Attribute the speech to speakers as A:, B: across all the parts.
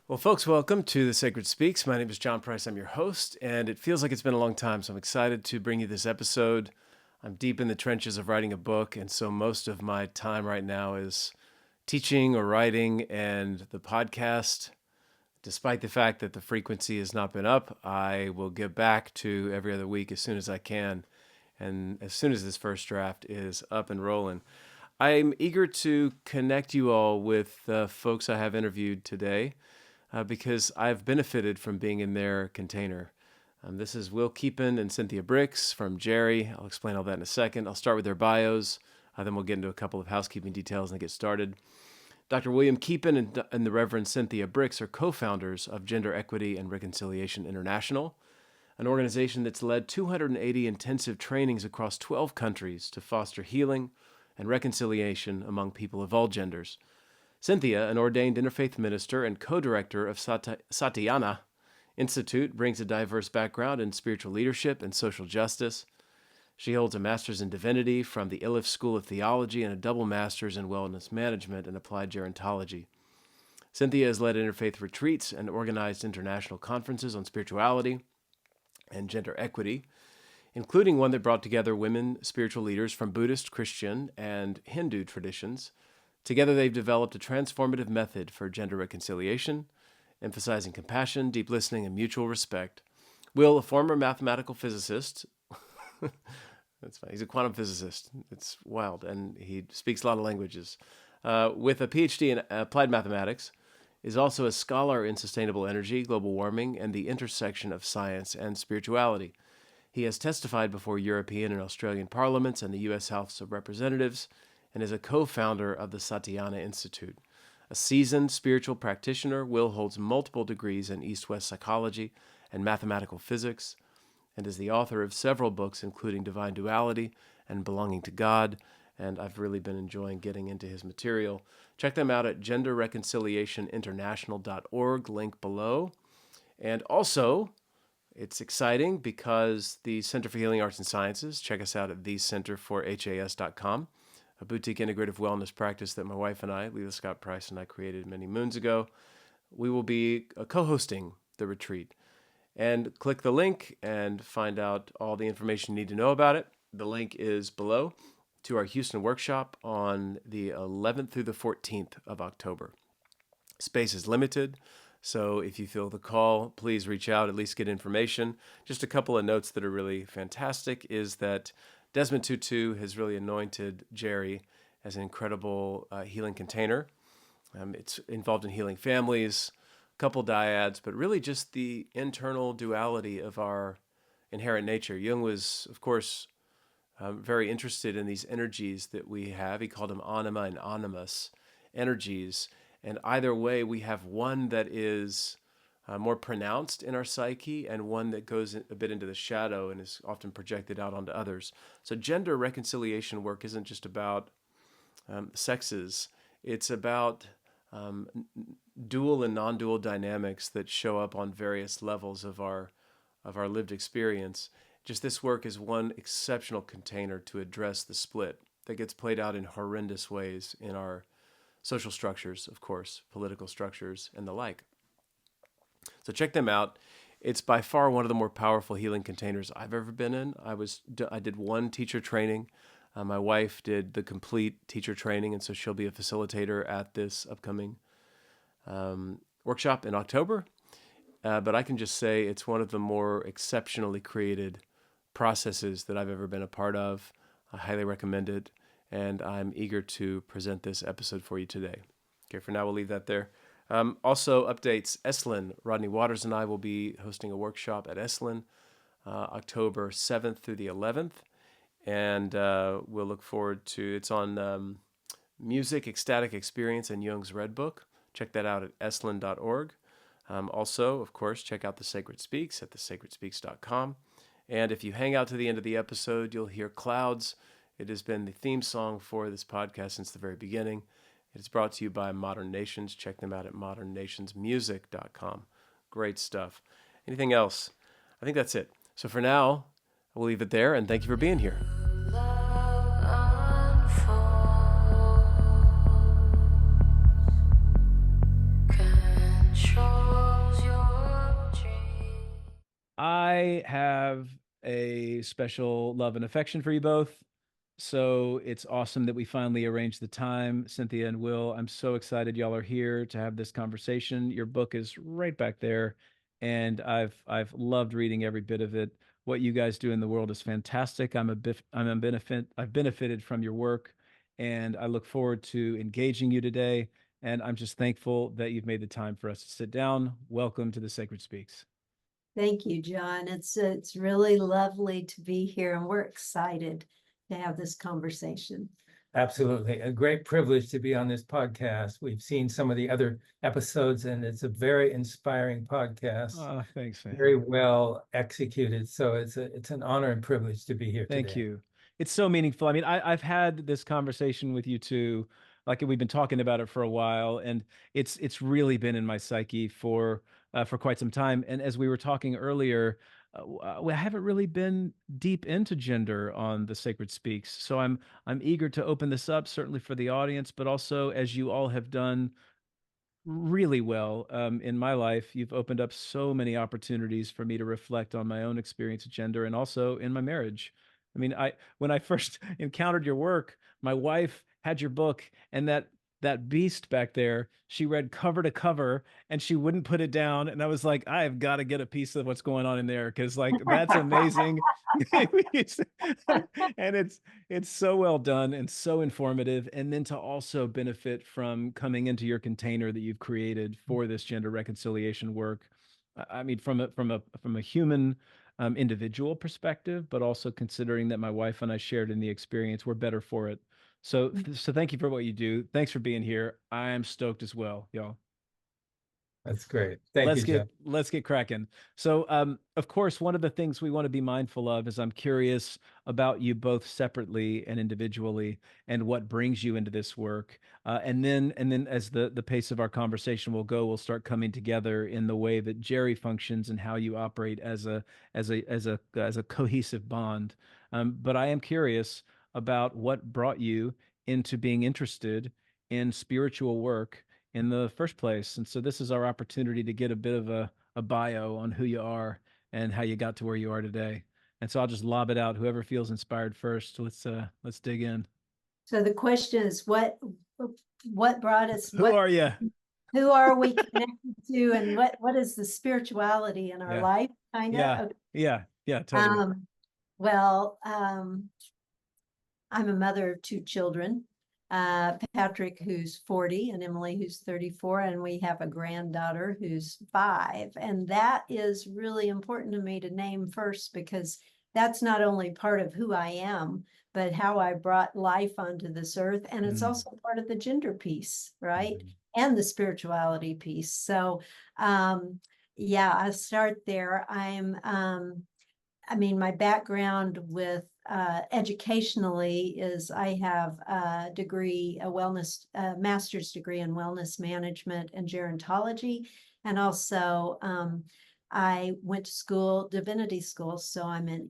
A: Well, folks, welcome to The Sacred Speaks. My name is John Price. I'm your host, and it feels like it's been a long time, so I'm excited to bring you this episode. I'm deep in the trenches of writing a book, and so most of my time right now is teaching or writing, and the podcast, despite the fact that the frequency has not been up, I will get back to every other week as soon as I can, and as soon as this first draft is up and rolling. I'm eager to connect you all with the folks I have interviewed today. Because I've benefited from being in their container. This is Keepin and Cynthia Brix from Jerry. I'll explain all that in a second. I'll start with their bios, then we'll get into a couple of housekeeping details and get started. Dr. William Keepin and the Reverend Cynthia Brix are co-founders of Gender Equity and Reconciliation International, an organization that's led 280 intensive trainings across 12 countries to foster healing and reconciliation among people of all genders. Cynthia, an ordained interfaith minister and co-director of Satyana Institute, brings a diverse background in spiritual leadership and social justice. She holds a master's in divinity from the Ilif School of Theology and a double master's in wellness management and applied gerontology. Cynthia has led interfaith retreats and organized international conferences on spirituality and gender equity, including one that brought together women spiritual leaders from Buddhist, Christian, and Hindu traditions. Together, they've developed a transformative method for gender reconciliation, emphasizing compassion, deep listening, and mutual respect. Will, a former mathematical physicist, that's funny, he's a quantum physicist, it's wild, and he speaks a lot of languages, with a PhD in applied mathematics, is also a scholar in sustainable energy, global warming, and the intersection of science and spirituality. He has testified before European and Australian parliaments and the U.S. House of Representatives, and is a co-founder of the Satyana Institute. A seasoned spiritual practitioner, Will holds multiple degrees in East-West psychology and mathematical physics, and is the author of several books, including Divine Duality and Belonging to God, and I've really been enjoying getting into his material. Check them out at genderreconciliationinternational.org, link below. And also, it's exciting because the Center for Healing Arts and Sciences, check us out at thecenterforhas.com. A boutique integrative wellness practice that my wife and I, Leila Scott Price, and I created many moons ago. We will be co-hosting the retreat. And click the link and find out all the information you need to know about it. The link is below to our Houston workshop on the 11th through the 14th of October. Space is limited, so if you feel the call, please reach out, at least get information. Just a couple of notes that are really fantastic is that Desmond Tutu has really anointed Jerry as an incredible healing container. It's involved in healing families, a couple dyads, but really just the internal duality of our inherent nature. Jung was, of course, very interested in these energies that we have. He called them anima and animus energies. And either way, we have one that is more pronounced in our psyche, and one that goes a bit into the shadow and is often projected out onto others. So gender reconciliation work isn't just about sexes. It's about dual and non-dual dynamics that show up on various levels of our lived experience. Just this work is one exceptional container to address the split that gets played out in horrendous ways in our social structures, of course, political structures, and the like. So check them out. It's by far one of the more powerful healing containers I've ever been in. I did one teacher training. My wife did the complete teacher training, and so she'll be a facilitator at this upcoming workshop in October. But I can just say it's one of the more exceptionally created processes that I've ever been a part of. I highly recommend it, and I'm eager to present this episode for you today. Okay, for now we'll leave that there. Also, updates, Esalen, Rodney Waters and I will be hosting a workshop at Esalen October 7th through the 11th, and we'll look forward to, it's on music, ecstatic experience, and Jung's Red Book. Check that out at esalen.org. Also, of course, check out The Sacred Speaks at thesacredspeaks.com. And if you hang out to the end of the episode, you'll hear Clouds. It has been the theme song for this podcast since the very beginning. It's brought to you by Modern Nations. Check them out at modernnationsmusic.com. Great stuff. Anything else? I think that's it. So for now, we'll leave it there, and thank you for being here. Control. I have a special love and affection for you both. So it's awesome that we finally arranged the time, Cynthia and Will. I'm so excited y'all are here to have this conversation. Your book is right back there, and I've loved reading every bit of it. What you guys do in the world is fantastic. I'm a benefit. I've benefited from your work, and I look forward to engaging you today. And I'm just thankful that you've made the time for us to sit down. Welcome to the Sacred Speaks.
B: Thank you, John. It's really lovely to be here, and we're excited to have this conversation.
C: Absolutely. A great privilege to be on this podcast. We've seen some of the other episodes, and it's a very inspiring podcast.
A: Oh, thanks, man.
C: Very well executed. So it's an honor and privilege to be here today.
A: Thank you. It's so meaningful. I mean, I've had this conversation with you too, like we've been talking about it for a while, and it's really been in my psyche for quite some time. And as we were talking earlier, I haven't really been deep into gender on the Sacred Speaks. So I'm eager to open this up, certainly for the audience, but also as you all have done really well in my life. You've opened up so many opportunities for me to reflect on my own experience of gender and also in my marriage. I mean, when I first encountered your work, my wife had your book, and that beast back there, she read cover to cover and she wouldn't put it down. And I was like, I've got to get a piece of what's going on in there because like that's amazing. And it's so well done and so informative. And then to also benefit from coming into your container that you've created for this gender reconciliation work. I mean, from a human individual perspective, but also considering that my wife and I shared in the experience, we're better for it. So thank you for what you do. Thanks for being here. I am stoked as well, y'all.
C: That's great. Thank you, Jeff.
A: Let's get cracking. So, of course, one of the things we want to be mindful of is I'm curious about you both separately and individually, and what brings you into this work. And then as the pace of our conversation will go, we'll start coming together in the way that Jerry functions and how you operate as a cohesive bond. But I am curious about what brought you into being interested in spiritual work in the first place. And so this is our opportunity to get a bit of a bio on who you are and how you got to where you are today. And so I'll just lob it out. Whoever feels inspired first, let's dig in.
B: So the question is, what brought us?
A: Who are you?
B: Who are we connected to, and what is the spirituality in our life? Kind of.
A: Yeah.
B: Okay.
A: Yeah. Totally.
B: I'm a mother of two children. Patrick, who's 40, and Emily, who's 34, and we have a granddaughter who's 5. And that is really important to me to name first, because that's not only part of who I am, but how I brought life onto this earth. And it's also part of the gender piece, right? And the spirituality piece. So, I start there. My background with educationally is I have a master's degree in wellness management and gerontology. And also I went to school, divinity school. So I'm an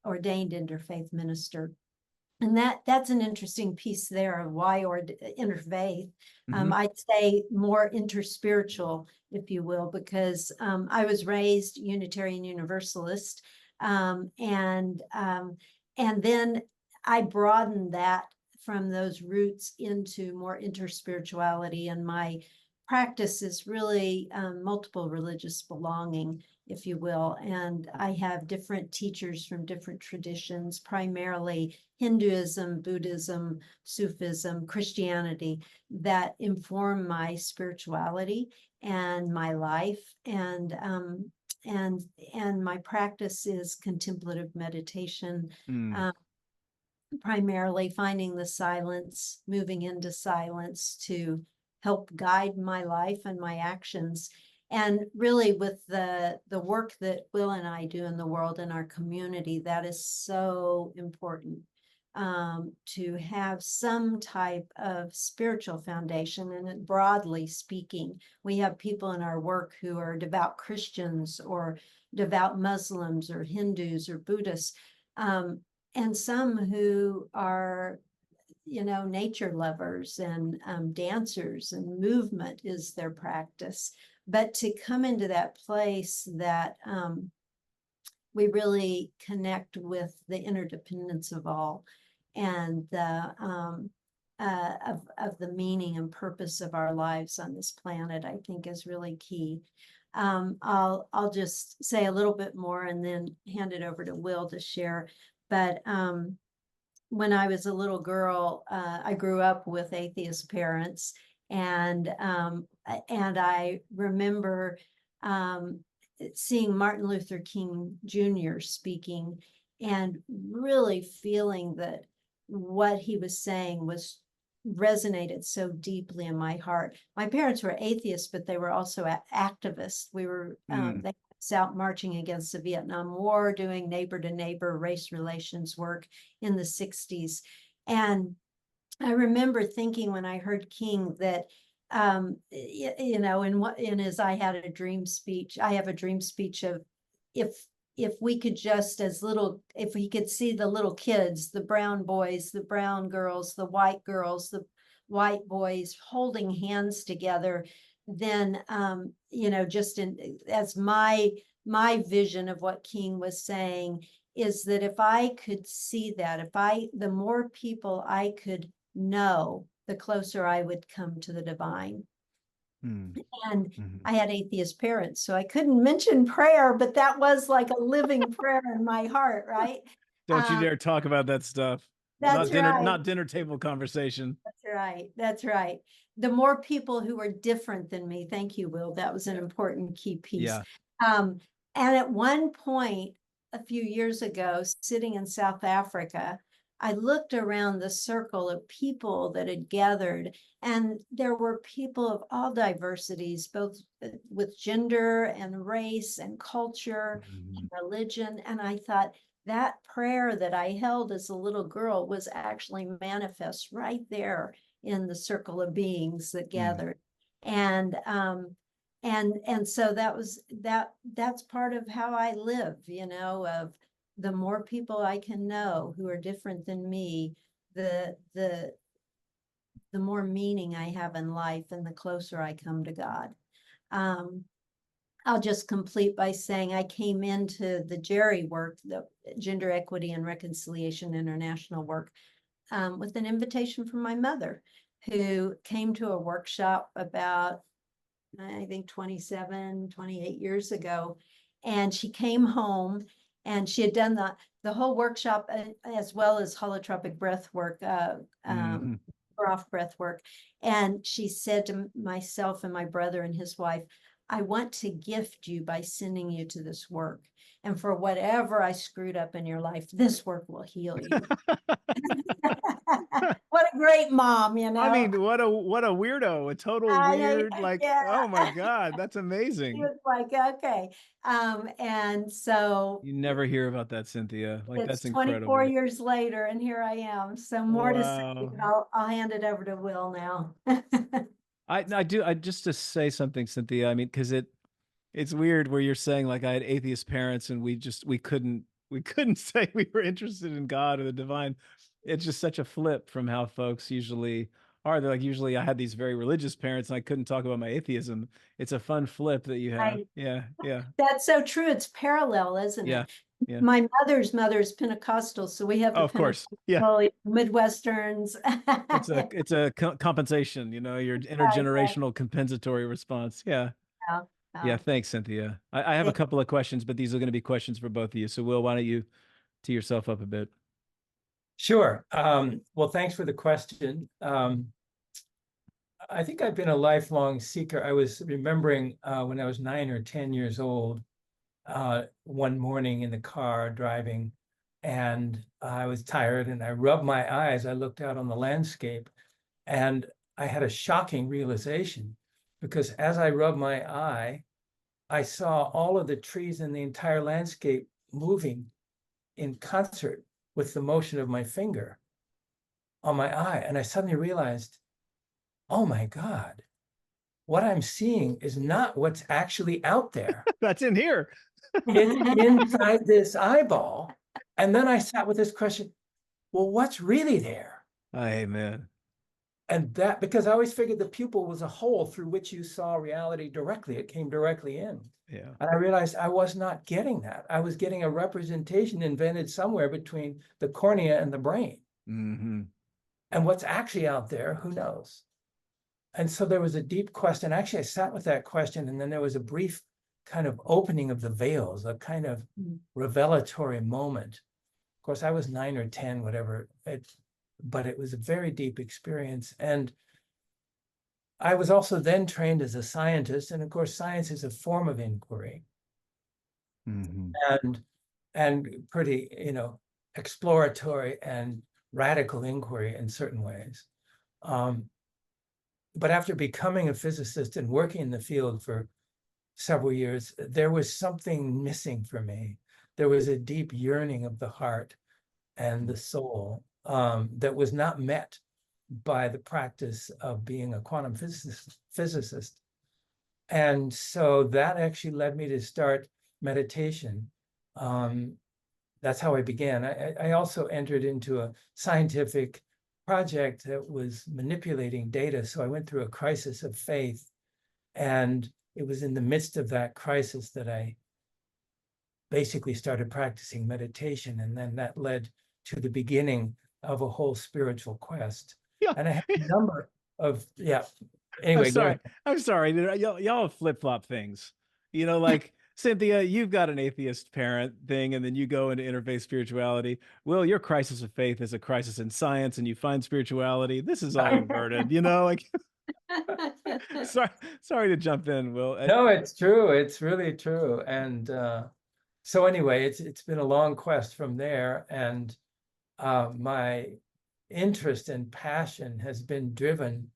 B: ordained interfaith minister. And that's an interesting piece there of why interfaith. I'd say more interspiritual, if you will, because I was raised Unitarian Universalist, and then I broadened that from those roots into more interspirituality, and my practice is really multiple religious belonging, if you will. And I have different teachers from different traditions, primarily Hinduism, Buddhism, Sufism, Christianity, that inform my spirituality and my life. And my practice is contemplative meditation, primarily finding the silence, moving into silence to help guide my life and my actions. And really, with the work that Will and I do in the world, in our community, that is so important, to have some type of spiritual foundation. And broadly speaking, we have people in our work who are devout Christians or devout Muslims or Hindus or Buddhists, and some who are nature lovers and dancers, and movement is their practice. But to come into that place that we really connect with the interdependence of all, and the of the meaning and purpose of our lives on this planet, I think is really key. I'll just say a little bit more and then hand it over to Will to share. But when I was a little girl, I grew up with atheist parents, and I remember seeing Martin Luther King Jr. speaking, and really feeling that what he was saying resonated so deeply in my heart. My parents were atheists, but they were also activists. We were they was out marching against the Vietnam War, doing neighbor to neighbor race relations work in the 60s. And I remember thinking when I heard King that in his I have a dream speech of if we could just if we could see the little kids, the brown boys, the brown girls, the white boys holding hands together, then just as my vision of what King was saying is that if I could see that, the more people I could know, the closer I would come to the divine. And I had atheist parents, so I couldn't mention prayer, but that was like a living prayer in my heart, right?
A: Don't you dare talk about that stuff.
B: That's right.
A: Not dinner table conversation.
B: That's right. The more people who are different than me, thank you, Will, that was an important key piece.
A: Yeah.
B: And at one point, a few years ago, sitting in South Africa, I looked around the circle of people that had gathered, and there were people of all diversities, both with gender and race and culture and religion. And I thought that prayer that I held as a little girl was actually manifest right there in the circle of beings that gathered. And so that's part of how I live, of the more people I can know who are different than me, the more meaning I have in life, and the closer I come to God. I'll just complete by saying I came into the Jerry work, the Gender Equity and Reconciliation International work, with an invitation from my mother, who came to a workshop about, I think, 28 years ago. And she came home, and she had done the whole workshop, as well as holotropic breath work, off breath work. And she said to myself and my brother and his wife, I want to gift you by sending you to this work. And for whatever I screwed up in your life, this work will heal you. What a great mom,
A: I mean, what a weirdo, a total weird, oh my God, that's amazing.
B: He was like, okay. And so
A: you never hear about that, Cynthia. Like, that's incredible.
B: 24 years later, and here I am. So more to say. I'll hand it over to Will now.
A: I just to say something, Cynthia. I mean, because it's weird where you're saying, like, I had atheist parents and we couldn't say we were interested in God or the divine. It's just such a flip from how folks usually are. They're like, usually I had these very religious parents and I couldn't talk about my atheism. It's a fun flip that you have. Yeah.
B: That's so true. It's parallel, isn't it?
A: Yeah.
B: My mother's Pentecostal, so we have the
A: of course. Yeah.
B: Midwesterns.
A: It's a compensation, your intergenerational compensatory response. Yeah. Yeah. Thanks, Cynthia. I have a couple of questions, but these are going to be questions for both of you. So Will, why don't you tee yourself up a bit?
C: Sure. Well, thanks for the question. I think I've been a lifelong seeker. I was remembering when I was 9 or 10 years old, one morning in the car driving, and I was tired and I rubbed my eyes. I looked out on the landscape, and I had a shocking realization, because as I rubbed my eye, I saw all of the trees in the entire landscape moving in concert with the motion of my finger on my eye. And I suddenly realized, oh my God, what I'm seeing is not what's actually out there.
A: That's in here.
C: It's inside this eyeball. And then I sat with this question, well, what's really there?
A: Amen.
C: And that, because I always figured the pupil was a hole through which you saw reality directly. It came directly in.
A: Yeah.
C: And I realized I was not getting that. I was getting a representation invented somewhere between the cornea and the brain.
A: Mm-hmm.
C: And what's actually out there, who knows? And so there was a deep question. Actually, I sat with that question, and then there was a brief kind of opening of the veils, a kind of revelatory moment. Of course, I was 9 or 10, whatever, but it was a very deep experience. And I was also then trained as a scientist. And of course, science is a form of inquiry.
A: Mm-hmm.
C: And pretty, exploratory and radical inquiry in certain ways. But after becoming a physicist and working in the field for several years, there was something missing for me. There was a deep yearning of the heart and the soul that was not met by the practice of being a quantum physicist. And so that actually led me to start meditation. That's how I began. I also entered into a scientific project that was manipulating data. So I went through a crisis of faith. And it was in the midst of that crisis that I basically started practicing meditation. And then that led to the beginning of a whole spiritual quest.
A: Yeah.
C: And I had a number of,
A: I'm
C: anyway, go
A: sorry.
C: ahead.
A: I'm sorry. Y'all flip-flop things. Like Cynthia, you've got an atheist parent thing, and then you go into interfaith spirituality. Will, your crisis of faith is a crisis in science, and you find spirituality. This is all inverted, like sorry to jump in, Will.
C: No, it's true. It's really true. And so anyway, it's been a long quest from there. And my interest and passion has been driven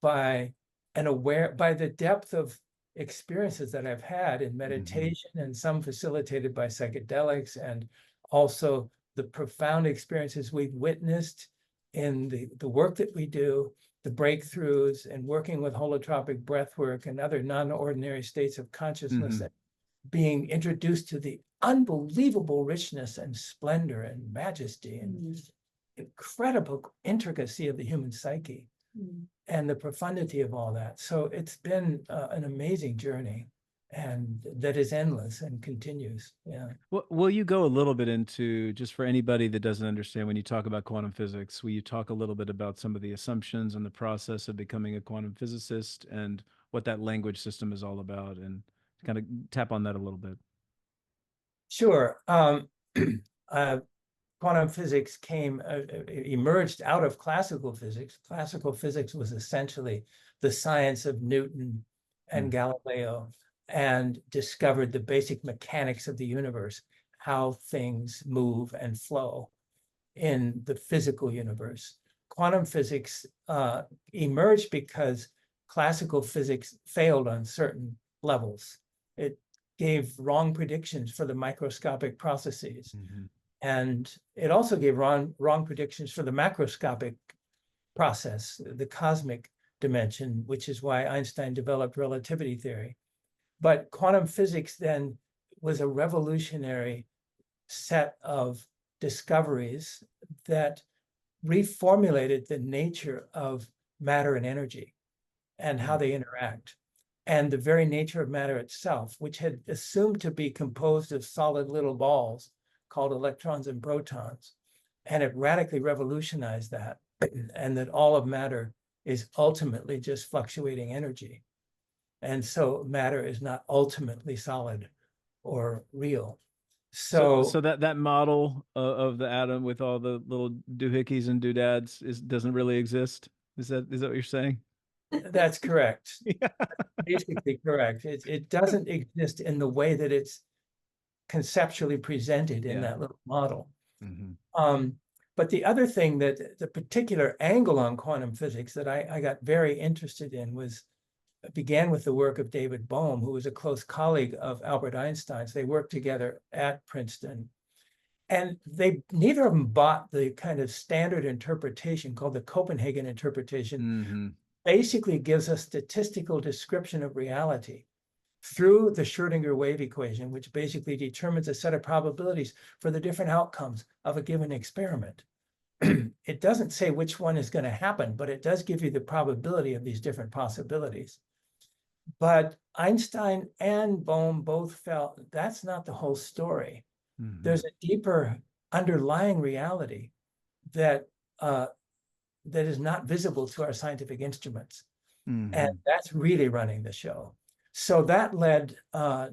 C: by the depth of experiences that I've had in meditation, and some facilitated by psychedelics, and also the profound experiences we've witnessed in the work that we do, the breakthroughs, and working with holotropic breath work and other non-ordinary states of consciousness, and being introduced to the unbelievable richness and splendor and majesty and incredible intricacy of the human psyche. And the profundity of all that. So it's been an amazing journey, and that is endless and continues. Yeah.
A: Well, will you go a little bit into, just for anybody that doesn't understand, when you talk about quantum physics, will you talk a little bit about some of the assumptions and the process of becoming a quantum physicist and what that language system is all about, and kind of tap on that a little bit?
C: Sure. Quantum physics emerged out of classical physics. Classical physics was essentially the science of Newton and Galileo, and discovered the basic mechanics of the universe, how things move and flow in the physical universe. Quantum physics emerged because classical physics failed on certain levels. It gave wrong predictions for the microscopic processes. And it also gave wrong predictions for the macroscopic process, the cosmic dimension, which is why Einstein developed relativity theory. But quantum physics then was a revolutionary set of discoveries that reformulated the nature of matter and energy and how they interact, and the very nature of matter itself, which had assumed to be composed of solid little balls called electrons and protons. And it radically revolutionized that, and that all of matter is ultimately just fluctuating energy. And so matter is not ultimately solid or real.
A: So that model of the atom with all the little doohickeys and doodads doesn't really exist? Is that what you're saying?
C: That's correct.
A: Yeah.
C: Basically correct. It doesn't exist in the way that it's conceptually presented in that little model. But the other thing, that the particular angle on quantum physics that I got very interested in began with the work of David Bohm, who was a close colleague of Albert Einstein's. They worked together at Princeton. And neither of them bought the kind of standard interpretation called the Copenhagen interpretation. Basically gives a statistical description of reality through the Schrödinger wave equation, which basically determines a set of probabilities for the different outcomes of a given experiment. it doesn't say which one is going to happen, but it does give you the probability of these different possibilities. But Einstein and Bohm both felt that's not the whole story. There's a deeper underlying reality that that is not visible to our scientific instruments. And that's really running the show. So that led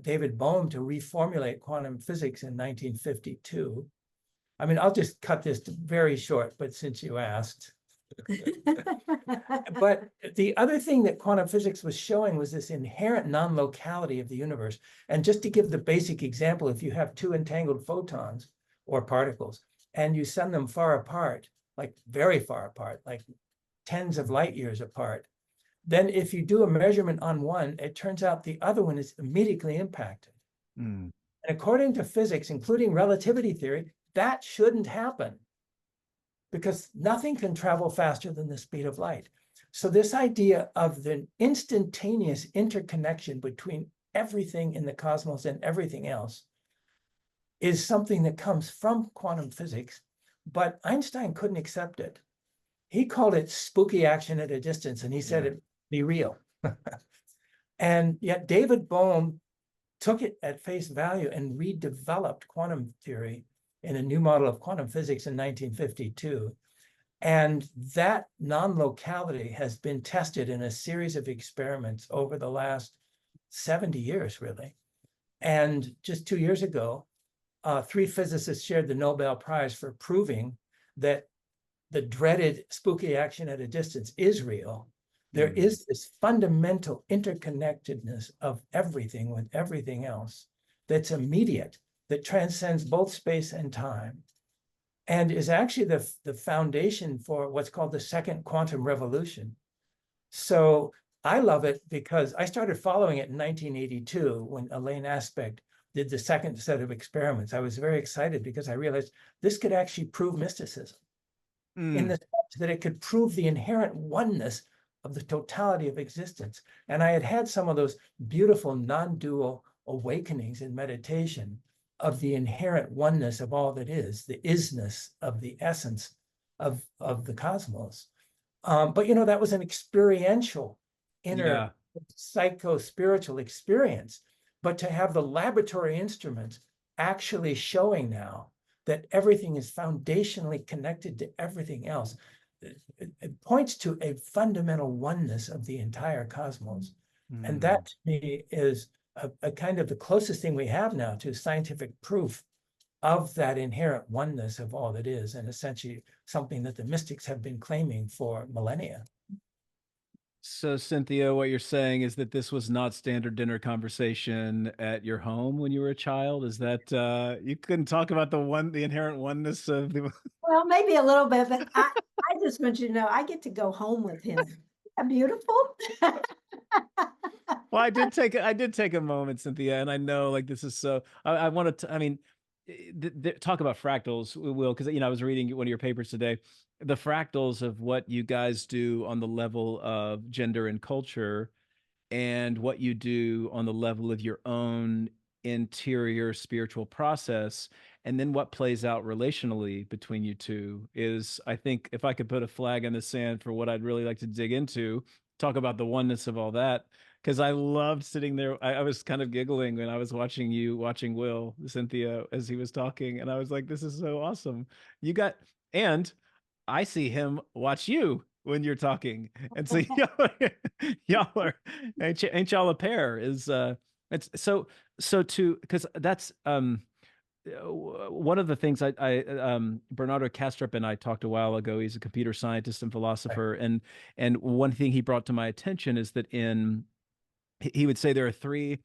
C: David Bohm to reformulate quantum physics in 1952. I mean, I'll just cut this very short, but since you asked. But the other thing that quantum physics was showing was this inherent non-locality of the universe. And just to give the basic example, if you have two entangled photons or particles, and you send them far apart, like very far apart, like tens of light years apart, then if you do a measurement on one, it turns out the other one is immediately impacted. And according to physics, including relativity theory, that shouldn't happen because nothing can travel faster than the speed of light. So this idea of the instantaneous interconnection between everything in the cosmos and everything else is something that comes from quantum physics, but Einstein couldn't accept it. He called it spooky action at a distance, and he said it be real. And yet David Bohm took it at face value and redeveloped quantum theory in a new model of quantum physics in 1952. And that non-locality has been tested in a series of experiments over the last 70 years, really. And just 2 years ago, 3 physicists shared the Nobel Prize for proving that the dreaded spooky action at a distance is real. There is this fundamental interconnectedness of everything with everything else that's immediate, that transcends both space and time, and is actually the foundation for what's called the second quantum revolution. So I love it because I started following it in 1982 when Elaine Aspect did the second set of experiments. I was very excited because I realized this could actually prove mysticism in the sense that it could prove the inherent oneness of the totality of existence. And I had had some of those beautiful non-dual awakenings in meditation of the inherent oneness of all that is, the isness of the essence of the cosmos. But you know, that was an experiential inner psycho-spiritual experience. But to have the laboratory instruments actually showing now that everything is foundationally connected to everything else, it points to a fundamental oneness of the entire cosmos. And that to me is a kind of the closest thing we have now to scientific proof of that inherent oneness of all that is, and essentially something that the mystics have been claiming for millennia.
A: So, Cynthia, what you're saying is that this was not standard dinner conversation at your home when you were a child? Is that you couldn't talk about the inherent oneness of the
B: Well, maybe a little bit, but I just want you to know I get to go home with him. Isn't that beautiful?
A: Well, I did take a moment, Cynthia, and I know like this is so. I wanted to. I mean, talk about fractals, Will, because I was reading one of your papers today. The fractals of what you guys do on the level of gender and culture, and what you do on the level of your own interior spiritual process, and then what plays out relationally between you two is, I think, if I could put a flag in the sand for what I'd really like to dig into, talk about the oneness of all that. Because I loved sitting there. I was kind of giggling when I was watching Will, Cynthia, as he was talking. And I was like, this is so awesome. And I see him watch you when you're talking. And so y'all are, ain't y'all a pair? It's because that's one of the things Bernardo Kastrup and I talked a while ago. He's a computer scientist and philosopher, and one thing he brought to my attention is that he would say there are three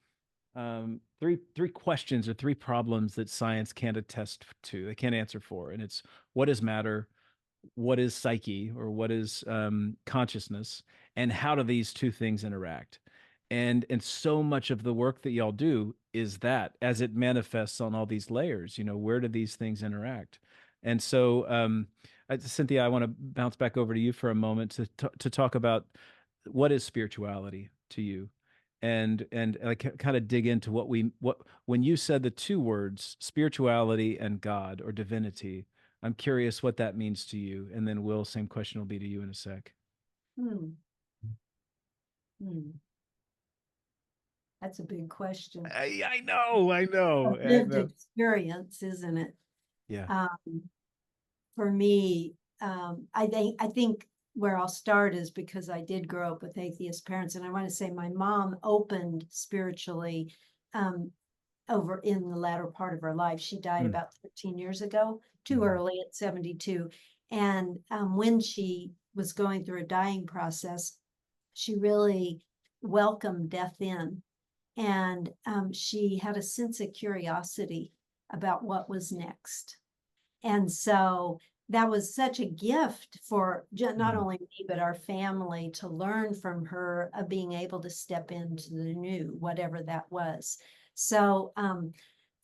A: questions or three problems that science can't attest to, they can't answer for, and it's what is matter, what is psyche, or what is consciousness, and how do these two things interact? And so much of the work that y'all do is that, as it manifests on all these layers, where do these things interact? And so, Cynthia, I want to bounce back over to you for a moment to talk about what is spirituality to you, and like kind of dig into what when you said the two words spirituality and God or divinity,
D: I'm curious what that means to you. And then Will, same question will be to you in a sec.
B: Hmm. Hmm. That's a big question.
D: I know.
B: A lived experience, isn't it?
D: Yeah.
B: For me, I think where I'll start is because I did grow up with atheist parents, and I want to say my mom opened spiritually over in the latter part of her life. She died about 13 years ago, too early at 72. And when she was going through a dying process, she really welcomed death in. And she had a sense of curiosity about what was next. And so that was such a gift for not only me, but our family to learn from her of being able to step into the new, whatever that was. So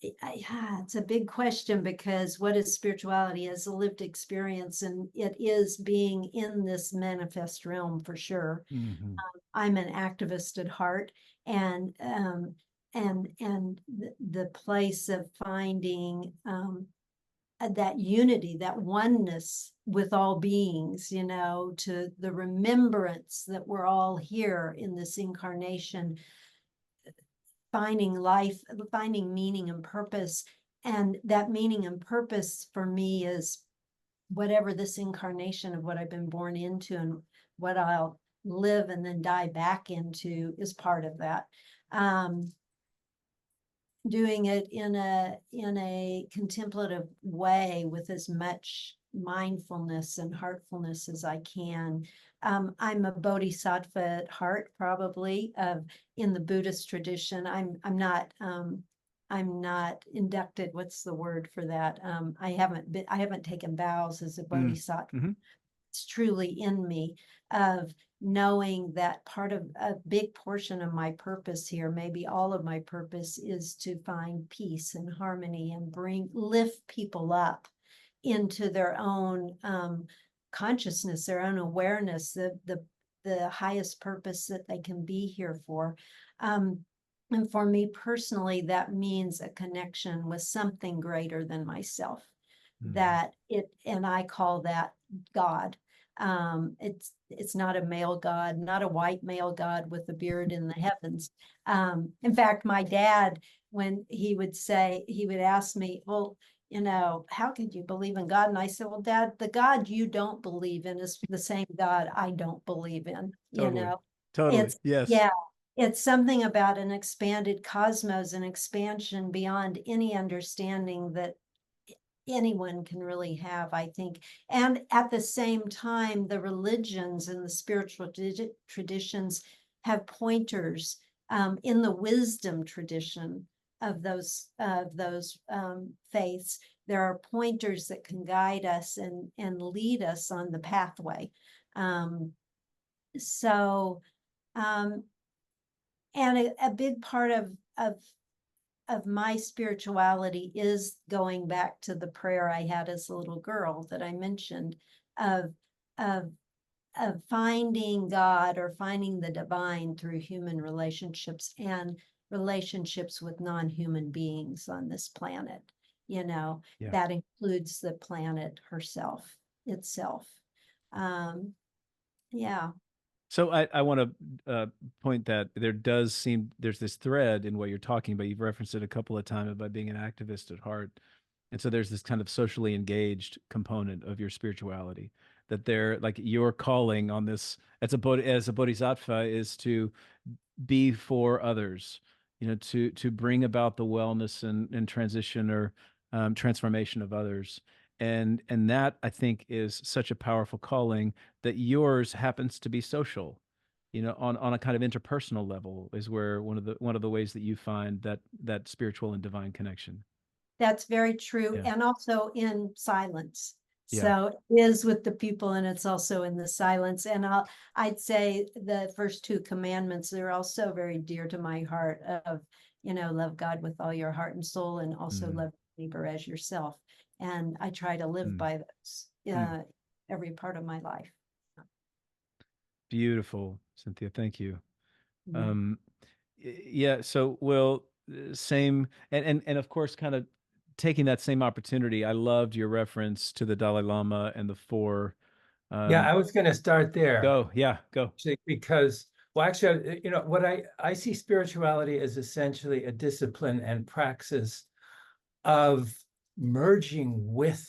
B: it's a big question, because what is spirituality as a lived experience? And it is being in this manifest realm for sure. I'm an activist at heart, and the place of finding that unity, that oneness with all beings, to the remembrance that we're all here in this incarnation, finding life, finding meaning and purpose. And that meaning and purpose for me is whatever this incarnation of what I've been born into and what I'll live and then die back into is part of that. Doing it in a contemplative way with as much mindfulness and heartfulness as I can. I'm a bodhisattva at heart, probably, in the Buddhist tradition. I'm not inducted. What's the word for that? I haven't taken vows as a bodhisattva. It's truly in me, of knowing that part of a big portion of my purpose here, maybe all of my purpose, is to find peace and harmony and lift people up into their own consciousness, their own awareness, the highest purpose that they can be here for. And for me personally, that means a connection with something greater than myself. And I call that God. It's not a male God, not a white male God with a beard in the heavens. In fact, my dad, when he would ask me, well, how could you believe in God? And I said, well, Dad, the God you don't believe in is the same God I don't believe in.
D: Totally. Yes.
B: Yeah. It's something about an expanded cosmos, an expansion beyond any understanding that anyone can really have, I think. And at the same time, the religions and the spiritual traditions have pointers in the wisdom tradition of those faiths. There are pointers that can guide us and lead us on the pathway. And a big part of my spirituality is going back to the prayer I had as a little girl that I mentioned, of finding God or finding the divine through human relationships and relationships with non-human beings on this planet. That includes the planet itself. Yeah.
D: So I want to point that there's this thread in what you're talking about. You've referenced it a couple of times about being an activist at heart. And so there's this kind of socially engaged component of your spirituality, that your calling on this as a bodhisattva is to be for others, to bring about the wellness and transition or transformation of others. And that, I think, is such a powerful calling, that yours happens to be social, on a kind of interpersonal level, is where one of the ways that you find that spiritual and divine connection.
B: That's very true.
D: Yeah.
B: And also in silence.
D: Yeah.
B: So it is with the people, and it's also in the silence. And I'd say the first two commandments are also very dear to my heart, of, love God with all your heart and soul, and also love neighbor as yourself. And I try to live by those every part of my life.
D: Beautiful, Cynthia. Thank you. Yeah. So, Will, same, and of course, kind of taking that same opportunity, I loved your reference to the Dalai Lama and the four.
C: Yeah, I was going to start there.
D: Go, yeah, go.
C: Because, well, actually, what I see spirituality as essentially a discipline and praxis of merging with.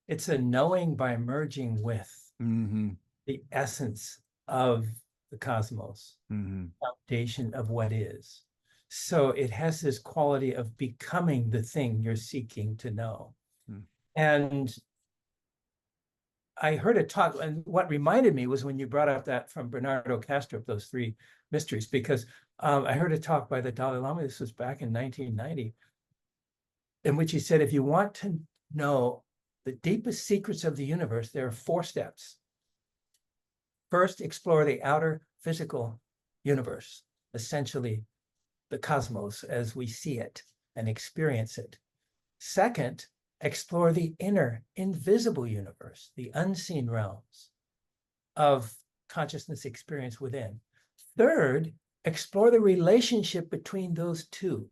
C: It's a knowing by merging with the essence of the cosmos, foundation of what is. So it has this quality of becoming the thing you're seeking to know. And I heard a talk, and what reminded me was when you brought up that from Bernardo Kastrup, those three mysteries, because I heard a talk by the Dalai Lama, this was back in 1990, in which he said, if you want to know the deepest secrets of the universe, there are 4 steps. First, explore the outer physical universe, essentially the cosmos as we see it and experience it. Second, explore the inner invisible universe, the unseen realms of consciousness experience within. Third, explore the relationship between those two.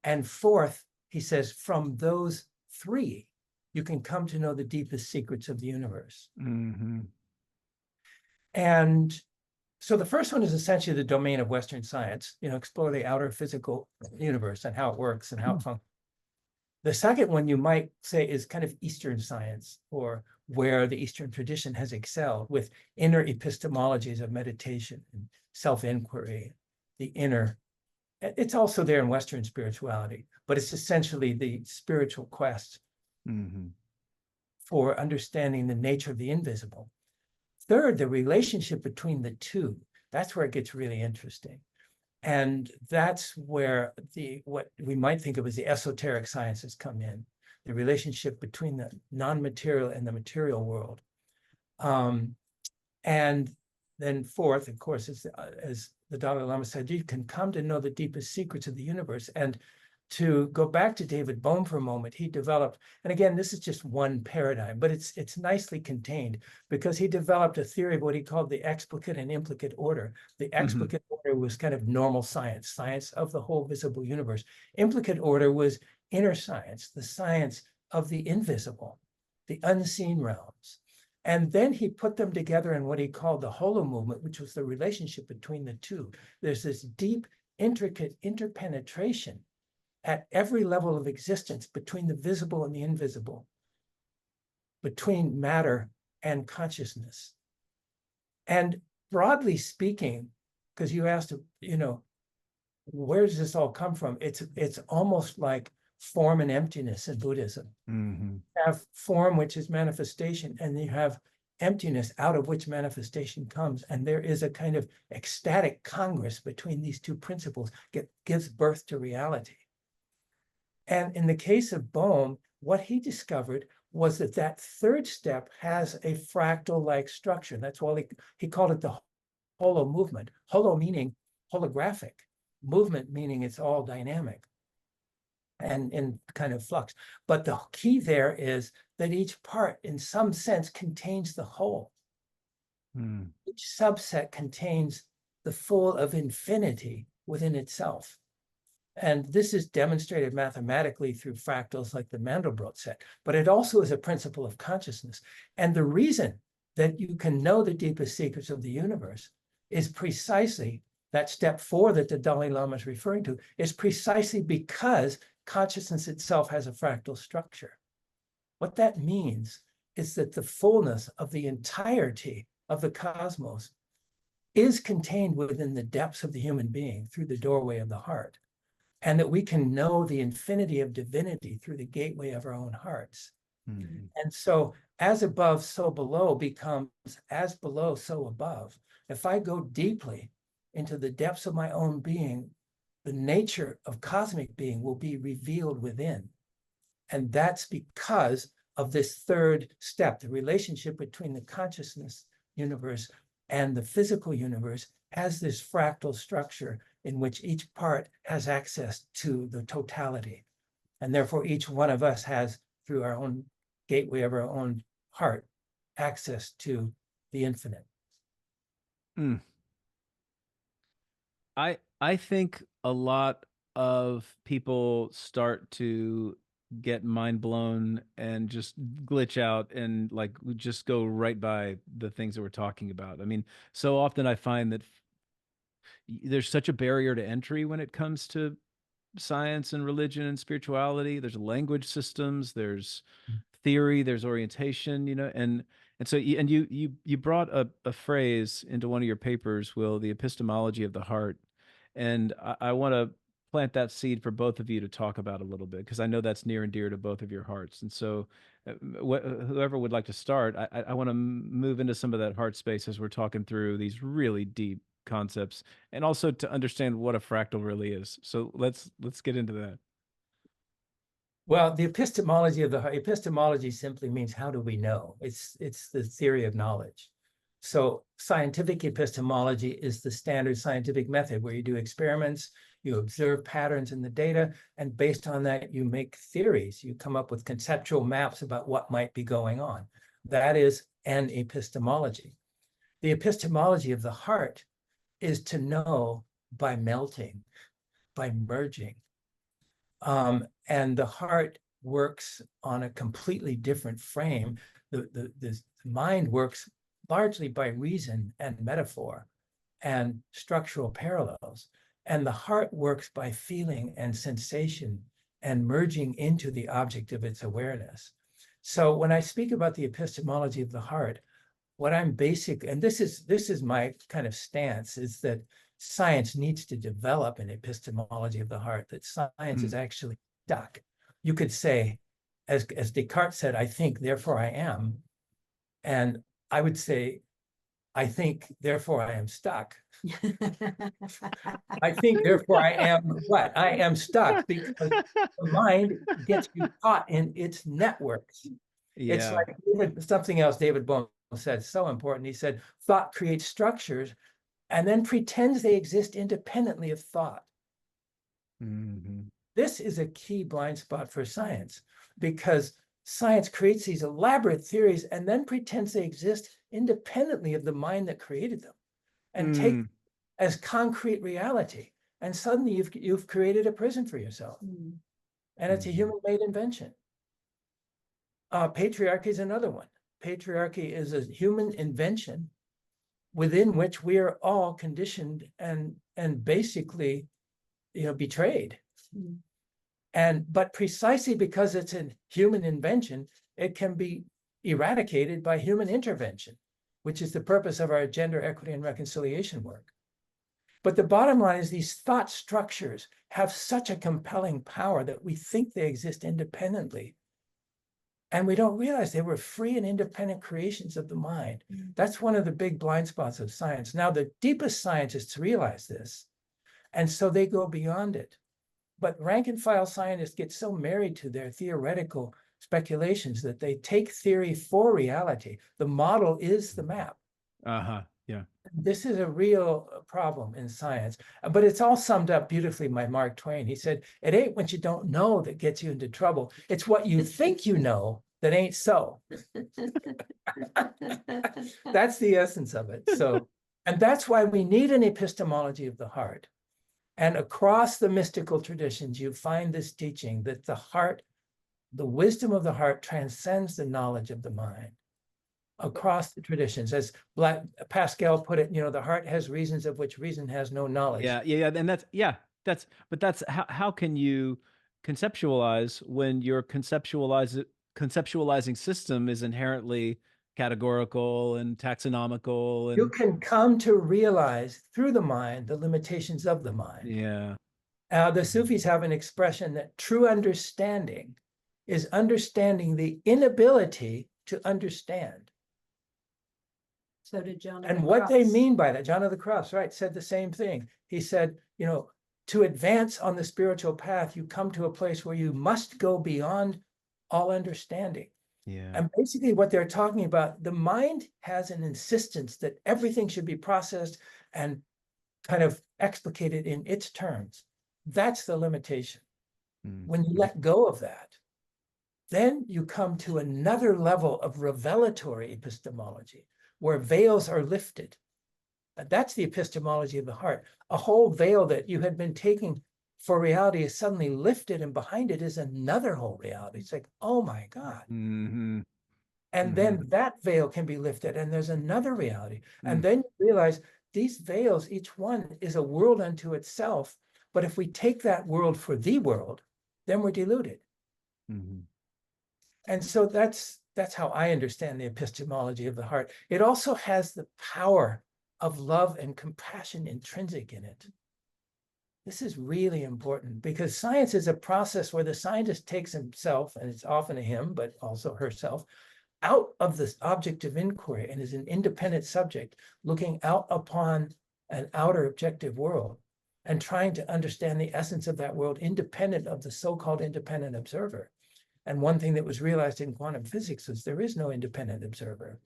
C: And fourth, he says, from those 3, you can come to know the deepest secrets of the universe. And so the first one is essentially the domain of Western science, explore the outer physical universe and how it works and how it functions. The second one you might say is kind of Eastern science, or where the Eastern tradition has excelled with inner epistemologies of meditation and self-inquiry, the inner. It's also there in Western spirituality, but it's essentially the spiritual quest for understanding the nature of the invisible. Third, the relationship between the two. That's where it gets really interesting. And that's where what we might think of as the esoteric sciences come in, the relationship between the non-material and the material world. And then fourth, of course, is, as the Dalai Lama said, you can come to know the deepest secrets of the universe. And to go back to David Bohm for a moment, he developed, and again, this is just one paradigm, but it's nicely contained because he developed a theory of what he called the explicate and implicate order. The explicate order was kind of normal science, science of the whole visible universe. Implicate order was inner science, the science of the invisible, the unseen realms. And then he put them together in what he called the holo movement, which was the relationship between the two. There's this deep, intricate interpenetration at every level of existence between the visible and the invisible, between matter and consciousness. And broadly speaking, because you asked, where does this all come from? It's almost like form and emptiness in Buddhism. You have form, which is manifestation, and you have emptiness out of which manifestation comes. And there is a kind of ecstatic congress between these two principles that gives birth to reality. And in the case of Bohm, what he discovered was that third step has a fractal-like structure. That's why he called it the holo movement. Holo meaning holographic, movement meaning it's all dynamic and in kind of flux. But the key there is that each part, in some sense, contains the whole. Each subset contains the full of infinity within itself. And this is demonstrated mathematically through fractals like the Mandelbrot set, but it also is a principle of consciousness. And the reason that you can know the deepest secrets of the universe is precisely that step 4 that the Dalai Lama is referring to, is precisely because consciousness itself has a fractal structure. What that means is that the fullness of the entirety of the cosmos is contained within the depths of the human being through the doorway of the heart. And that we can know the infinity of divinity through the gateway of our own hearts. And so as above, so below becomes as below, so above. If I go deeply into the depths of my own being, the nature of cosmic being will be revealed within. And that's because of this third step, the relationship between the consciousness universe and the physical universe has this fractal structure in which each part has access to the totality. And therefore, each one of us has, through our own gateway of our own heart, access to the infinite.
D: I think a lot of people start to get mind blown and just glitch out and like just go right by the things that we're talking about. I mean, so often I find that there's such a barrier to entry when it comes to science and religion and spirituality. There's language systems, there's theory, there's orientation, and so you brought a phrase into one of your papers, Will, the epistemology of the heart. And I want to plant that seed for both of you to talk about a little bit, because I know that's near and dear to both of your hearts. And so whoever would like to start, I want to move into some of that heart space as we're talking through these really deep concepts, and also to understand what a fractal really is. So let's get into that.
C: Well, the epistemology of the heart, epistemology simply means how do we know? It's the theory of knowledge. So scientific epistemology is the standard scientific method where you do experiments, you observe patterns in the data, and based on that, you make theories. You come up with conceptual maps about what might be going on. That is an epistemology. The epistemology of the heart is to know by melting, by merging. And the heart works on a completely different frame. The mind works largely by reason and metaphor and structural parallels. And the heart works by feeling and sensation and merging into the object of its awareness. So when I speak about the epistemology of the heart, what I'm and this is my kind of stance, is that science needs to develop an epistemology of the heart, that science is actually stuck. You could say, as Descartes said, I think, therefore I am. And I would say, I think, therefore I am stuck. I think, therefore I am what? I am stuck, because the mind gets you caught in its networks.
D: Yeah.
C: It's like something else David Bohm said, so important. He said, thought creates structures and then pretends they exist independently of thought.
D: Mm-hmm.
C: This is a key blind spot for science, because science creates these elaborate theories and then pretends they exist independently of the mind that created them, and take as concrete reality. And suddenly you've created a prison for yourself. And it's a human-made invention. Patriarchy is another one. Patriarchy is a human invention within which we are all conditioned and basically, betrayed. But precisely because it's a human invention, it can be eradicated by human intervention, which is the purpose of our gender equity and reconciliation work. But the bottom line is these thought structures have such a compelling power that we think they exist independently. And we don't realize they were free and independent creations of the mind. That's one of the big blind spots of science. Now, the deepest scientists realize this, and so they go beyond it. But rank and file scientists get so married to their theoretical speculations that they take theory for reality. The model is the map.
D: Yeah.
C: This is a real problem in science, but it's all summed up beautifully by Mark Twain. He said, it ain't what you don't know that gets you into trouble. It's what you think you know that ain't so. That's the essence of it. So, and that's why we need an epistemology of the heart. And across the mystical traditions, you find this teaching that the heart, the wisdom of the heart, transcends the knowledge of the mind. Across the traditions, as Pascal put it, the heart has reasons of which reason has no knowledge.
D: Yeah. And that's how can you conceptualize when your conceptualizing system is inherently categorical and taxonomical? And
C: you can come to realize through the mind the limitations of the mind.
D: Yeah.
C: The Sufis have an expression that true understanding is understanding the inability to understand.
B: So did John.
C: And what they mean by that, John of the Cross, right, said the same thing. He said, to advance on the spiritual path, you come to a place where you must go beyond all understanding.
D: Yeah.
C: And basically what they're talking about, the mind has an insistence that everything should be processed and kind of explicated in its terms. That's the limitation. When you let go of that, then you come to another level of revelatory epistemology, where veils are lifted. That's the epistemology of the heart, a whole veil that you had been taking for reality is suddenly lifted, and behind it is another whole reality. It's like, oh my God.
D: Mm-hmm.
C: And then that veil can be lifted, and there's another reality. And
D: Mm.
C: then you realize these veils, each one is a world unto itself. But if we take that world for the world, then we're deluded.
D: Mm-hmm.
C: And so that's how I understand the epistemology of the heart. It also has the power of love and compassion intrinsic in it. This is really important because science is a process where the scientist takes himself, and it's often a him, but also herself, out of this object of inquiry and is an independent subject looking out upon an outer objective world and trying to understand the essence of that world independent of the so-called independent observer. And one thing that was realized in quantum physics is there is no independent observer.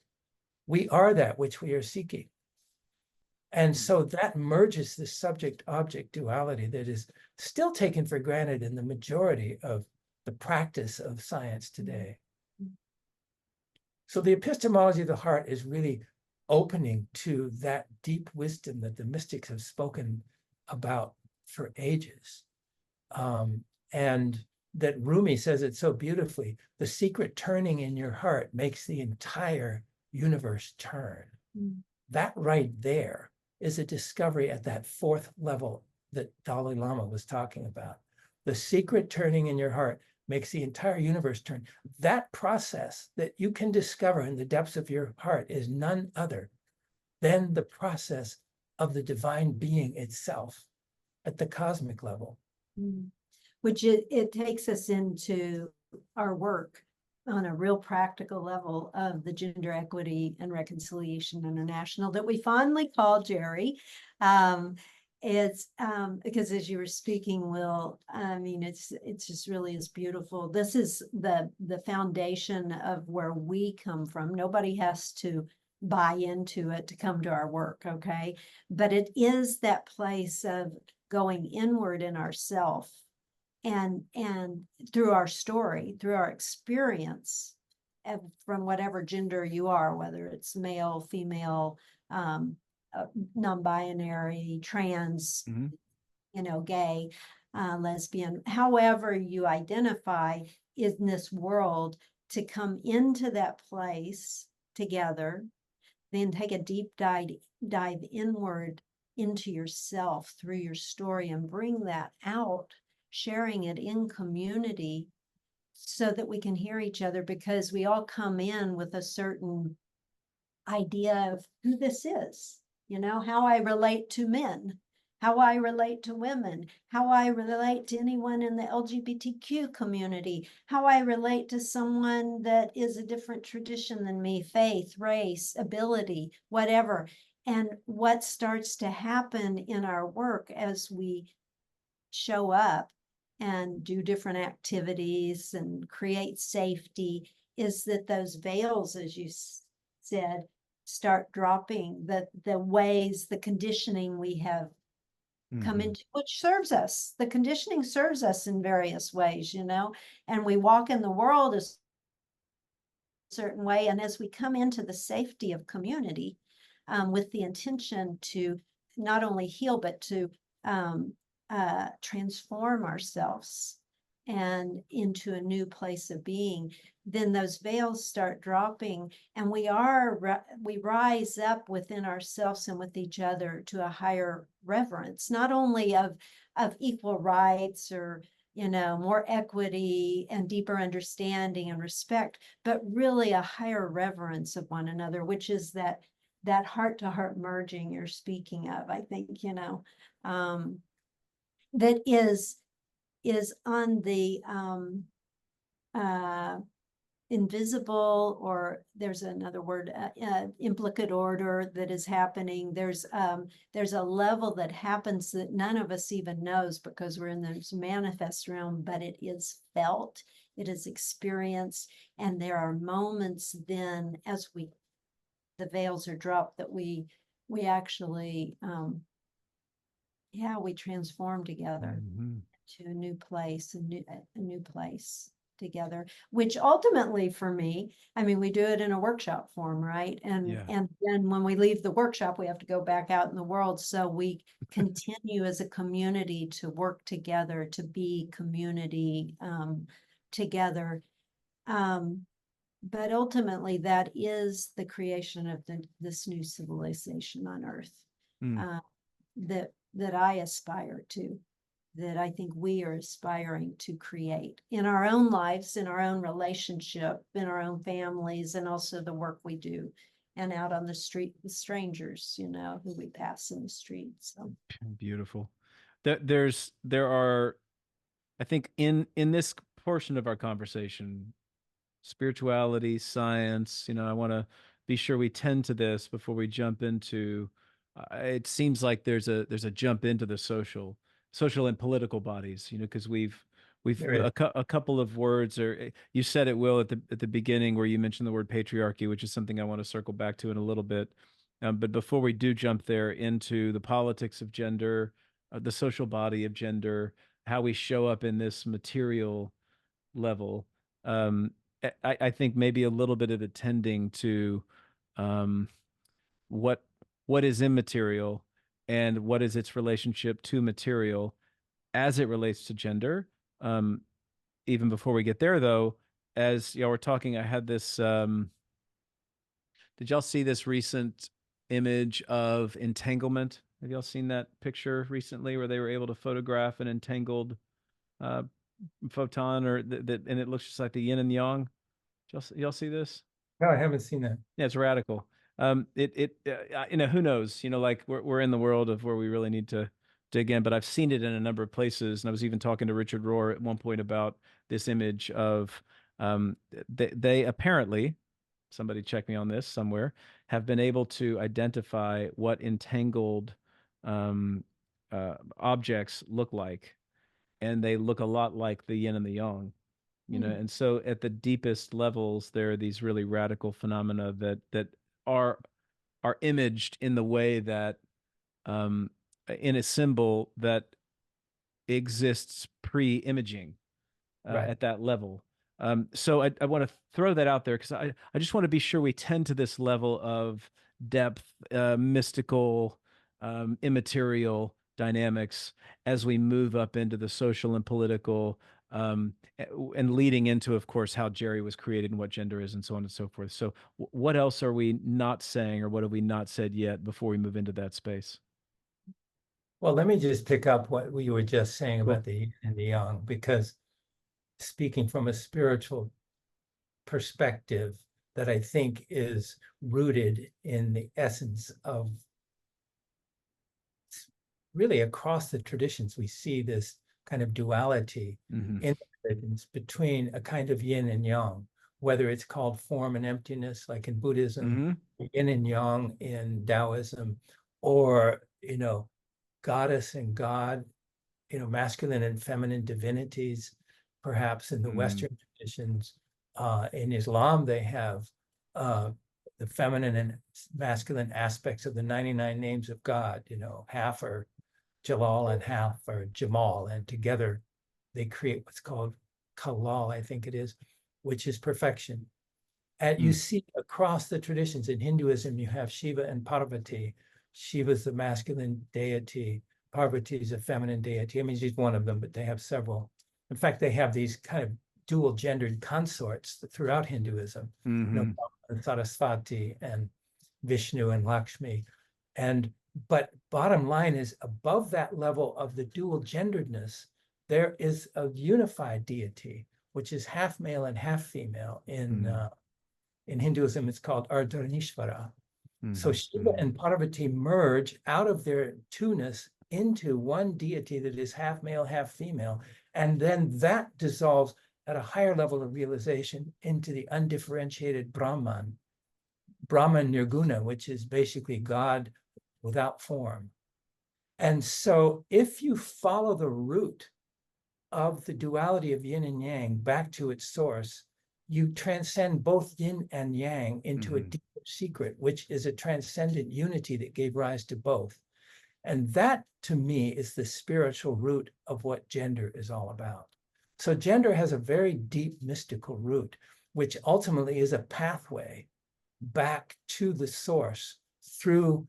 C: We are that which we are seeking. And so that merges the subject-object duality that is still taken for granted in the majority of the practice of science today. So the epistemology of the heart is really opening to that deep wisdom that the mystics have spoken about for ages. And that Rumi says it so beautifully, the secret turning in your heart makes the entire universe turn. That right there is a discovery at that fourth level that Dalai Lama was talking about. The secret turning in your heart makes the entire universe turn. That process that you can discover in the depths of your heart is none other than the process of the divine being itself at the cosmic level.
B: Which it takes us into our work on a real practical level of the Gender Equity and Reconciliation International that we fondly call Jerry. It's because as you were speaking, Will, I mean, it's just really is beautiful. This is the foundation of where we come from. Nobody has to buy into it to come to our work, okay? But it is that place of going inward in ourself and through our story, through our experience from whatever gender you are, whether it's male, female, non-binary, trans, gay, lesbian, however you identify in this world, to come into that place together, then take a deep dive inward into yourself through your story and bring that out, sharing it in community so that we can hear each other, because we all come in with a certain idea of who this is, how I relate to men, how I relate to women, how I relate to anyone in the LGBTQ community, how I relate to someone that is a different tradition than me, faith, race, ability, whatever. And what starts to happen in our work as we show up and do different activities and create safety is that those veils, as you said, start dropping, the ways, the conditioning we have come into, which serves us. The conditioning serves us in various ways, and we walk in the world a certain way. And as we come into the safety of community, with the intention to not only heal, but to transform ourselves and into a new place of being, then those veils start dropping, and we rise up within ourselves and with each other to a higher reverence, not only of equal rights or more equity and deeper understanding and respect, but really a higher reverence of one another, which is that heart-to-heart merging you're speaking of. I think that is on the invisible, or there's another word, implicate order that is happening. There's a level that happens that none of us even knows because we're in this manifest realm, but it is felt, it is experienced, and there are moments then as the veils are dropped that we actually we transform together to a new place, a new place. together, which ultimately for me, I mean, we do it in a workshop form, right?
D: Yeah.
B: And then when we leave the workshop, we have to go back out in the world. So we continue as a community to work together, to be community together. But ultimately, that is the creation of this new civilization on Earth that I aspire to, that I think we are aspiring to create in our own lives, in our own relationship, in our own families, and also the work we do, and out on the street with strangers, you know, who we pass in the street. So
D: Beautiful. There are, I think in this portion of our conversation, spirituality, science, you know, I want to be sure we tend to this before we jump into, it seems like there's a jump into the social and political bodies, you know, because we've
C: There is.
D: a couple of words, or you said it, Will, at the beginning where you mentioned the word patriarchy, which is something I want to circle back to in a little bit. But before we do jump there into the politics of gender, the social body of gender, how we show up in this material level, I think maybe a little bit of attending to what is immaterial and what is its relationship to material as it relates to gender. Even before we get there, though, as y'all were talking, I had this. Did y'all see this recent image of entanglement? Have y'all seen that picture recently where they were able to photograph an entangled photon, or that, and it looks just like the yin and yang? Y'all see this?
C: No, I haven't seen that.
D: Yeah, it's radical. You know, who knows? You know, like we're in the world of where we really need to dig in, but I've seen it in a number of places, and I was even talking to Richard Rohr at one point about this image of they apparently, somebody check me on this somewhere, have been able to identify what entangled objects look like, and they look a lot like the yin and the yang. You know, and so at the deepest levels, there are these really radical phenomena that are imaged in the way that in a symbol that exists pre-imaging
C: Right.
D: at that level. So I want to throw that out there because I just want to be sure we tend to this level of depth, mystical, immaterial dynamics as we move up into the social and political, and leading into, of course, how Jerry was created and what gender is and so on and so forth. So what else are we not saying, or what have we not said yet before we move into that space?
C: Well, let me just pick up what you were just saying
D: Cool.
C: about the yin and the yang, because speaking from a spiritual perspective that I think is rooted in the essence of really across the traditions, we see this kind of duality in religions between a kind of yin and yang, whether it's called form and emptiness, like in Buddhism, yin and yang in Taoism, or, you know, goddess and God, you know, masculine and feminine divinities, perhaps in the Western traditions. In Islam, they have the feminine and masculine aspects of the 99 names of God, you know, half are Jalal and half are Jamal, and together they create what's called Kalal, I think it is, which is perfection. And you see across the traditions in Hinduism, you have Shiva and Parvati. Shiva is the masculine deity. Parvati is a feminine deity. I mean, she's one of them, but they have several. In fact, they have these kind of dual gendered consorts throughout Hinduism, you know, Saraswati and Vishnu and Lakshmi. But bottom line is, above that level of the dual genderedness, there is a unified deity, which is half male and half female. In Hinduism, it's called Ardhanishvara. So Shiva and Parvati merge out of their two-ness into one deity that is half male, half female. And then that dissolves at a higher level of realization into the undifferentiated Brahman Nirguna, which is basically God without form. And so if you follow the root of the duality of yin and yang back to its source, you transcend both yin and yang into a deeper secret, which is a transcendent unity that gave rise to both. And that, to me, is the spiritual root of what gender is all about. So gender has a very deep mystical root, which ultimately is a pathway back to the source through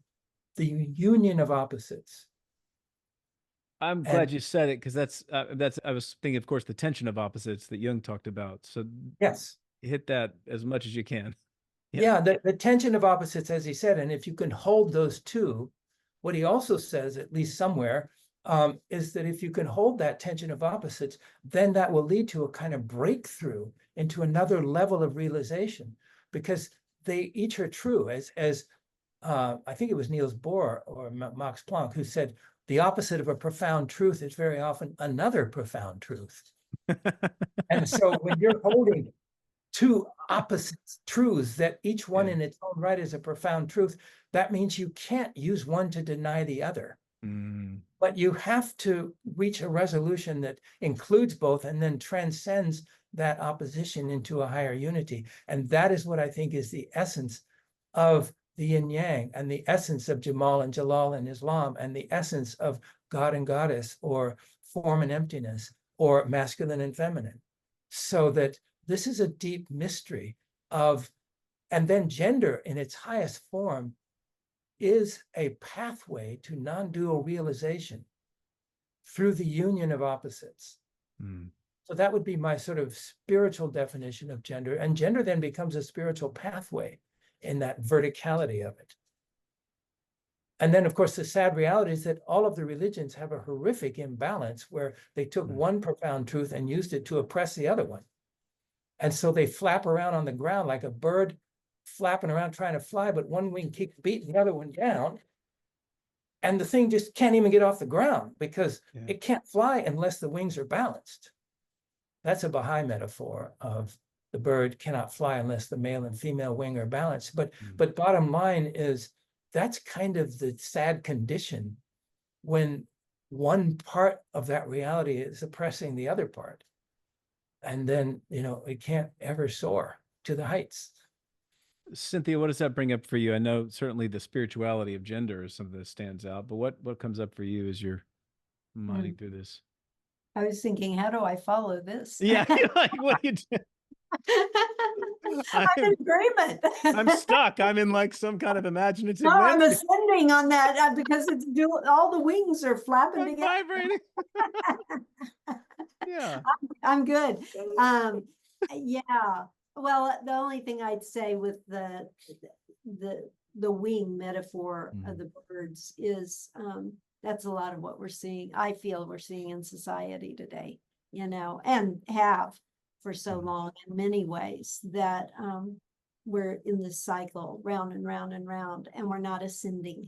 C: the union of opposites.
D: I'm glad you said it, because that's I was thinking, of course, the tension of opposites that Jung talked about. So
C: Yes.
D: hit that as much as you can.
C: Yeah, the tension of opposites, as he said, and if you can hold those two, what he also says, at least somewhere, is that if you can hold that tension of opposites, then that will lead to a kind of breakthrough into another level of realization, because they each are true. As I think it was Niels Bohr or Max Planck who said, the opposite of a profound truth is very often another profound truth. And so when you're holding two opposite truths that each one in its own right is a profound truth, that means you can't use one to deny the other. But you have to reach a resolution that includes both and then transcends that opposition into a higher unity. And that is what I think is the essence of the yin yang, and the essence of Jamal and Jalal in Islam, and the essence of God and Goddess, or form and emptiness, or masculine and feminine. So that this is a deep mystery of, and then gender in its highest form is a pathway to non-dual realization through the union of opposites. So that would be my sort of spiritual definition of gender. And gender then becomes a spiritual pathway in that verticality of it. And then, of course, the sad reality is that all of the religions have a horrific imbalance where they took one profound truth and used it to oppress the other one. And so they flap around on the ground like a bird flapping around trying to fly, but one wing keeps beating the other one down. And the thing just can't even get off the ground because it can't fly unless the wings are balanced. That's a Baha'i metaphor of the bird cannot fly unless the male and female wing are balanced. But bottom line is, that's kind of the sad condition when one part of that reality is oppressing the other part. And then, it can't ever soar to the heights.
D: Cynthia, what does that bring up for you? I know certainly the spirituality of gender is something that stands out, but what comes up for you as you're mining through this?
B: I was thinking, how do I follow this?
D: Yeah, like, what do you do?
B: I'm in agreement.
D: I'm stuck. I'm in like some kind of imaginative.
B: No, I'm ascending on that because it's all the wings are flapping together.
D: Vibrating. Yeah.
B: I'm good. Yeah. Well, the only thing I'd say with the wing metaphor of the birds is that's a lot of what we're seeing. I feel we're seeing in society today, and have for so long in many ways, that we're in this cycle round and round and round, and we're not ascending.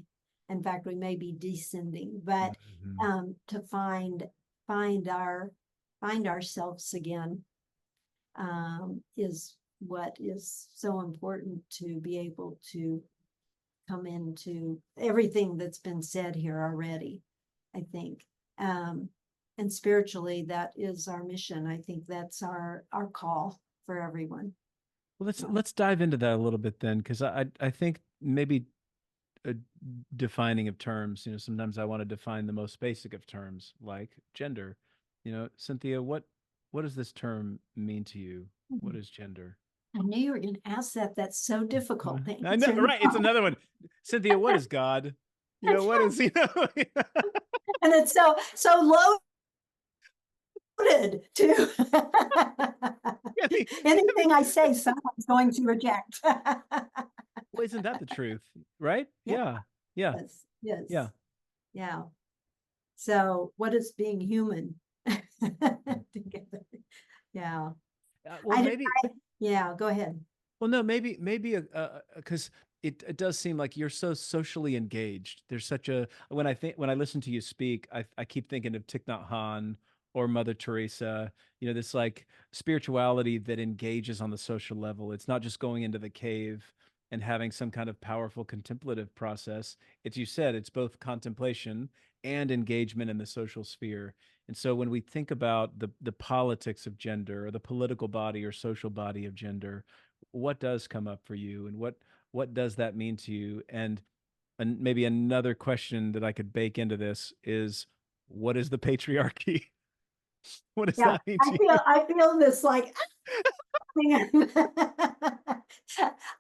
B: In fact, we may be descending, but to find ourselves again is what is so important, to be able to come into everything that's been said here already, I think. And spiritually, that is our mission. I think that's our call for everyone.
D: Well, let's dive into that a little bit then, because I think maybe a defining of terms, sometimes I want to define the most basic of terms, like gender. Cynthia, what does this term mean to you? What is gender?
B: I knew you were going to ask that. That's so difficult.
D: I know, right? It's another one. Cynthia, what is God? What is
B: And it's so loaded too. Anything I say, someone's going to reject.
D: Well, isn't that the truth, right? Yeah.
B: Yes. Yeah. So what is being human together? Yeah.
D: Well, maybe.
B: Yeah, go ahead.
D: Well, no, maybe because it does seem like you're so socially engaged. There's such a, when I listen to you speak, I keep thinking of Thich Nhat Hanh or Mother Teresa, this like spirituality that engages on the social level. It's not just going into the cave and having some kind of powerful contemplative process. It's, you said, it's both contemplation and engagement in the social sphere. And so when we think about the politics of gender, or the political body or social body of gender, what does come up for you, and what does that mean to you? And maybe another question that I could bake into this is, what is the patriarchy? What does
B: Yeah,
D: that mean to you?
B: I feel this like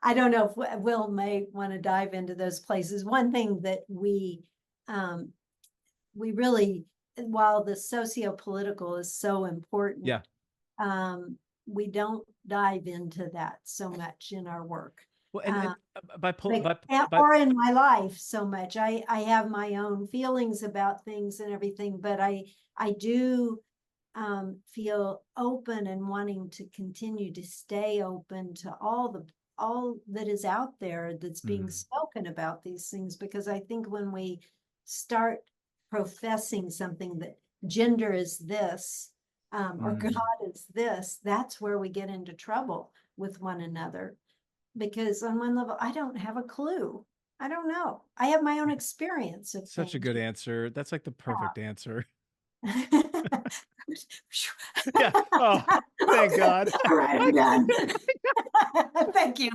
B: I don't know if Will may want to dive into those places. One thing that we really, while the socio-political is so important,
D: Yeah.
B: we don't dive into that so much in our work.
D: Well, and
B: Or in my life so much. I have my own feelings about things and everything, but I do feel open and wanting to continue to stay open to all that is out there that's being spoken about these things, because I think when we start professing something that gender is this, or God is this, that's where we get into trouble with one another. Because on one level, I don't have a clue. I don't know. I have my own experience of
D: such a
B: things.
D: good answer. That's like the perfect answer.
B: Yeah.
D: Yeah. Oh, thank God.
B: All right, I'm done. Thank you.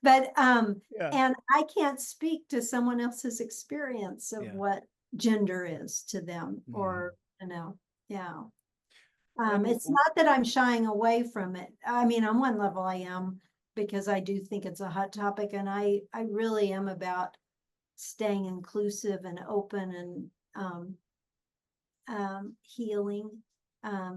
B: But
D: Yeah.
B: and I can't speak to someone else's experience of what gender is to them, or yeah. It's not that I'm shying away from it. I mean, on one level I am, because I do think it's a hot topic, and I really am about staying inclusive and open and healing,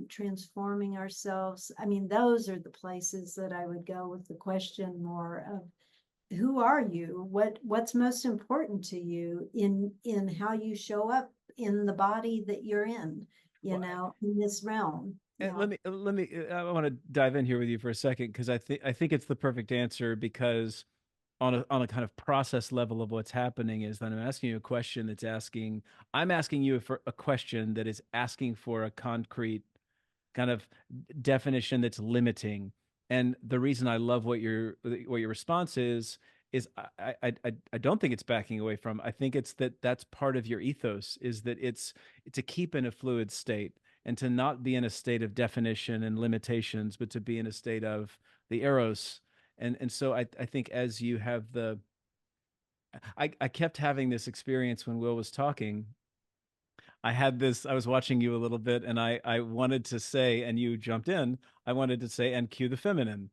B: transforming ourselves. I mean, those are the places that I would go with the question more of, who are you? What's most important to you in how you show up in the body that you're in, in this realm.
D: And let me I want to dive in here with you for a second, because I think it's the perfect answer, because on a kind of process level of what's happening is that I'm asking you a question I'm asking you for a question that is asking for a concrete kind of definition that's limiting. And the reason I love what your response is I don't think it's backing away from. I think it's that's part of your ethos, is that it's to keep in a fluid state, and to not be in a state of definition and limitations, but to be in a state of the eros. And so I think as you have I kept having this experience when Will was talking. I was watching you a little bit, and I wanted to say, and you jumped in, I wanted to say, and cue the feminine,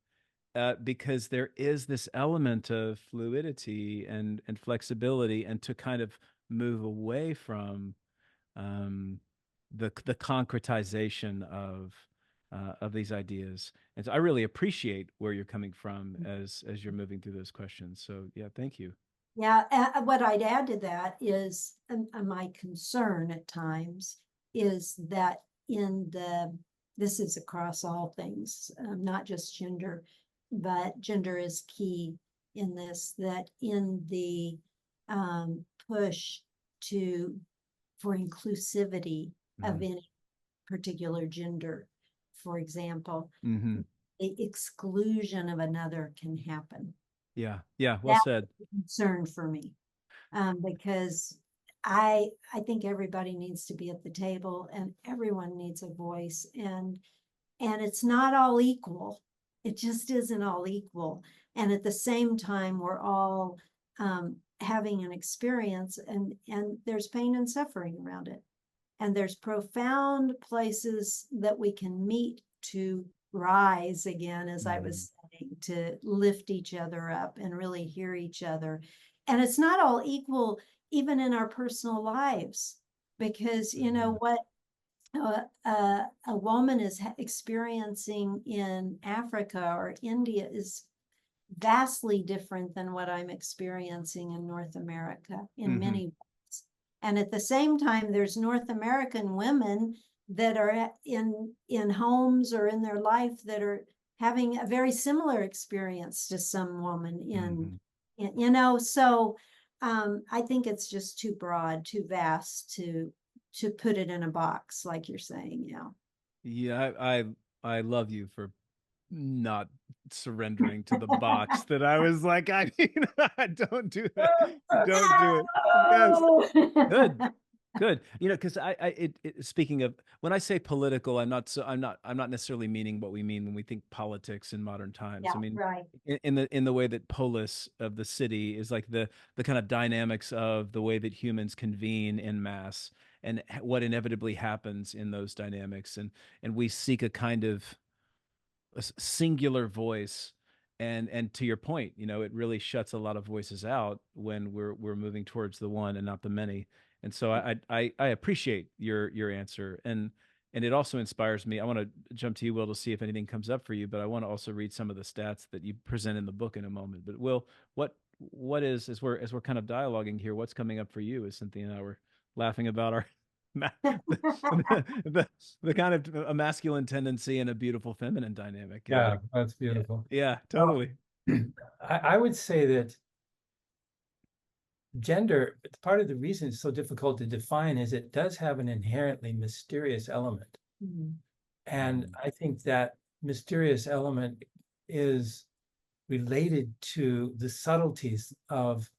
D: because there is this element of fluidity and flexibility, and to kind of move away from the concretization of these ideas. And so I really appreciate where you're coming from as you're moving through those questions. So yeah, thank you.
B: Yeah, what I'd add to that is my concern at times is that this is across all things, not just gender, but gender is key in this, that in the push for inclusivity of any particular gender, for example, the exclusion of another can happen.
D: Yeah, well said.
B: Concern for me, because I think everybody needs to be at the table, and everyone needs a voice, and it's not all equal. It just isn't all equal. And at the same time, we're all having an experience, and there's pain and suffering around it. And there's profound places that we can meet to rise again, as I was saying, to lift each other up and really hear each other. And it's not all equal, even in our personal lives, because what a woman is experiencing in Africa or India is vastly different than what I'm experiencing in North America in many ways. And at the same time, there's North American women that are in homes or in their life that are having a very similar experience to some woman so I think it's just too broad, too vast to put it in a box, like you're saying.
D: I love you for not surrendering to the box that I was like, I mean, don't do that. Don't do it. Yes. Good. Because speaking of, when I say political, I'm not necessarily meaning what we mean when we think politics in modern times. I mean,
B: right.
D: in the way that polis of the city is like the kind of dynamics of the way that humans convene in mass. and what inevitably happens in those dynamics. And we seek a kind of singular voice. And to your point, it really shuts a lot of voices out when we're moving towards the one and not the many. And so I appreciate your answer. And it also inspires me. I want to jump to you, Will, to see if anything comes up for you, but I want to also read some of the stats that you present in the book in a moment. But Will, what is, as we're kind of dialoguing here, what's coming up for you as Cynthia and I were laughing about our the kind of a masculine tendency and a beautiful feminine dynamic.
C: Yeah, that's beautiful.
D: Yeah, totally.
C: I would say that gender, part of the reason it's so difficult to define is it does have an inherently mysterious element. And I think that mysterious element is related to the subtleties of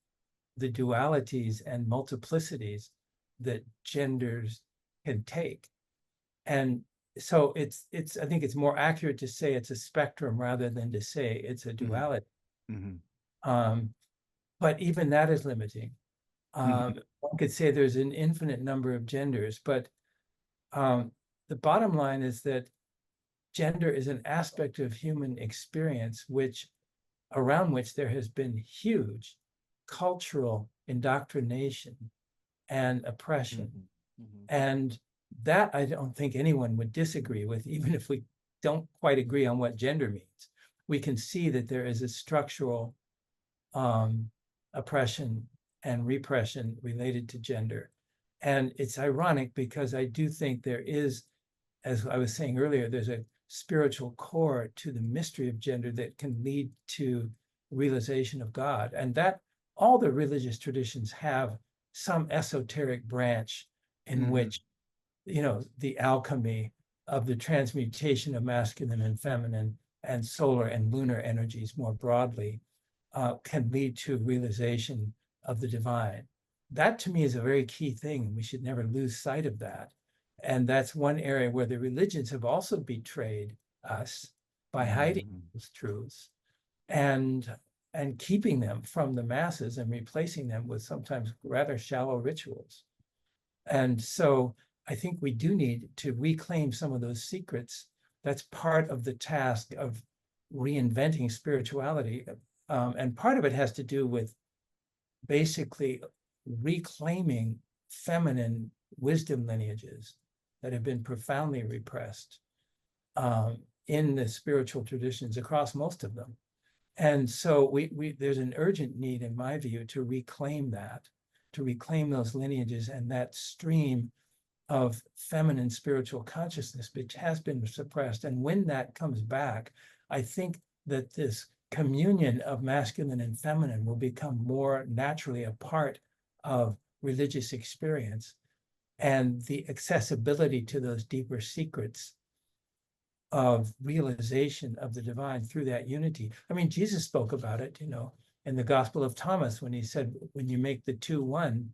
C: the dualities and multiplicities that genders can take. And so I think it's more accurate to say it's a spectrum rather than to say it's a duality. But even that is limiting. One could say there's an infinite number of genders, but the bottom line is that gender is an aspect of human experience around which there has been huge cultural indoctrination and oppression. And that I don't think anyone would disagree with, even if we don't quite agree on what gender means. We can see that there is a structural oppression and repression related to gender. And it's ironic because I do think there is, as I was saying earlier, there's a spiritual core to the mystery of gender that can lead to realization of God. And that all the religious traditions have some esoteric branch in which, the alchemy of the transmutation of masculine and feminine and solar and lunar energies more broadly can lead to realization of the divine. That to me is a very key thing. We should never lose sight of that. And that's one area where the religions have also betrayed us by hiding those truths and keeping them from the masses and replacing them with sometimes rather shallow rituals. And so I think we do need to reclaim some of those secrets. That's part of the task of reinventing spirituality. And part of it has to do with basically reclaiming feminine wisdom lineages that have been profoundly repressed in the spiritual traditions across most of them. And so there's an urgent need, in my view, to reclaim those lineages and that stream of feminine spiritual consciousness, which has been suppressed. And when that comes back, I think that this communion of masculine and feminine will become more naturally a part of religious experience, and the accessibility to those deeper secrets of realization of the divine through that unity. I mean, Jesus spoke about it, in the Gospel of Thomas, when he said, when you make the two one,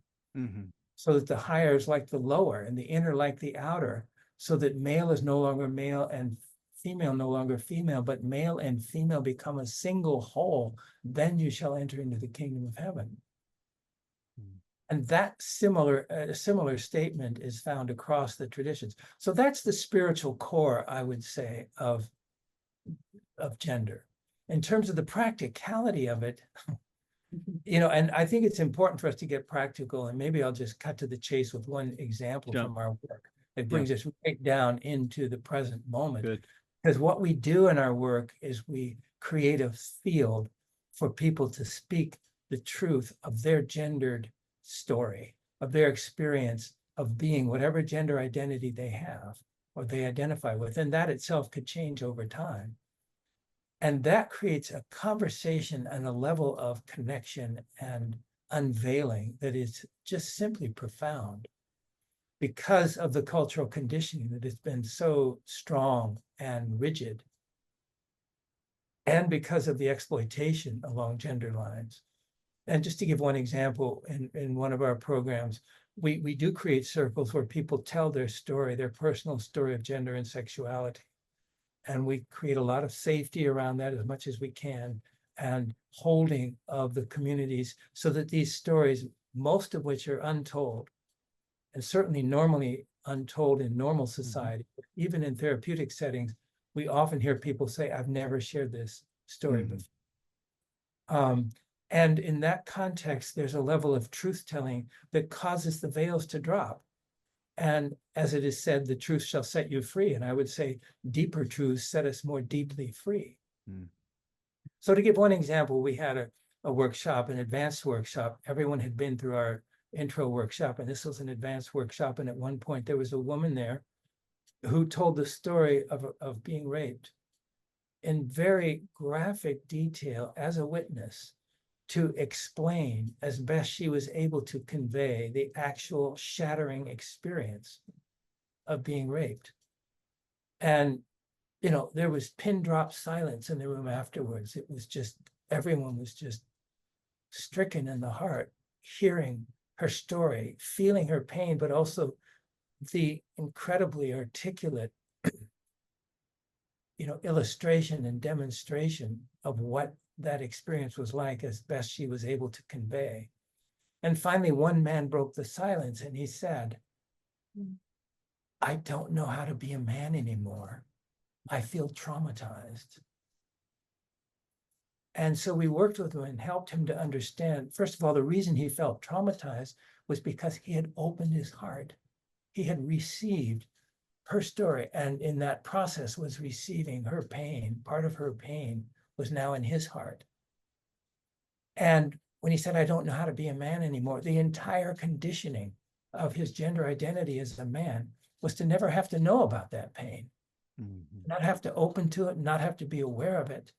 C: so that the higher is like the lower and the inner like the outer, so that male is no longer male and female no longer female, but male and female become a single whole, then you shall enter into the kingdom of heaven. And that similar statement is found across the traditions. So that's the spiritual core, I would say, of gender. In terms of the practicality of it, and I think it's important for us to get practical, and maybe I'll just cut to the chase with one example from our work. It brings us right down into the present moment.
D: Good.
C: Because what we do in our work is we create a field for people to speak the truth of their gendered story, of their experience of being whatever gender identity they have or they identify with. And that itself could change over time. And that creates a conversation and a level of connection and unveiling that is just simply profound, because of the cultural conditioning that has been so strong and rigid, and because of the exploitation along gender lines. And just to give one example, in one of our programs, we do create circles where people tell their story, their personal story of gender and sexuality. And we create a lot of safety around that as much as we can, and holding of the communities so that these stories, most of which are untold, and certainly normally untold in normal society. Even in therapeutic settings, we often hear people say, I've never shared this story before. And in that context, there's a level of truth-telling that causes the veils to drop. And as it is said, the truth shall set you free. And I would say deeper truths set us more deeply free. So to give one example, we had a workshop, an advanced workshop. Everyone had been through our intro workshop, and this was an advanced workshop. And at one point, there was a woman there who told the story of being raped in very graphic detail as a witness, to explain as best she was able to convey the actual shattering experience of being raped. And, you know, there was pin drop silence in the room afterwards. It was just, everyone was just stricken in the heart, hearing her story, feeling her pain, but also the incredibly articulate, you know, illustration and demonstration of what that experience was like as best she was able to convey. And finally, one man broke the silence and he said, I don't know how to be a man anymore. I feel traumatized. And so we worked with him and helped him to understand, first of all, the reason he felt traumatized was because he had opened his heart. He had received her story, and in that process was receiving her pain. Part of her pain was now in his heart. And when he said, I don't know how to be a man anymore, the entire conditioning of his gender identity as a man was to never have to know about that pain, not have to open to it, not have to be aware of it.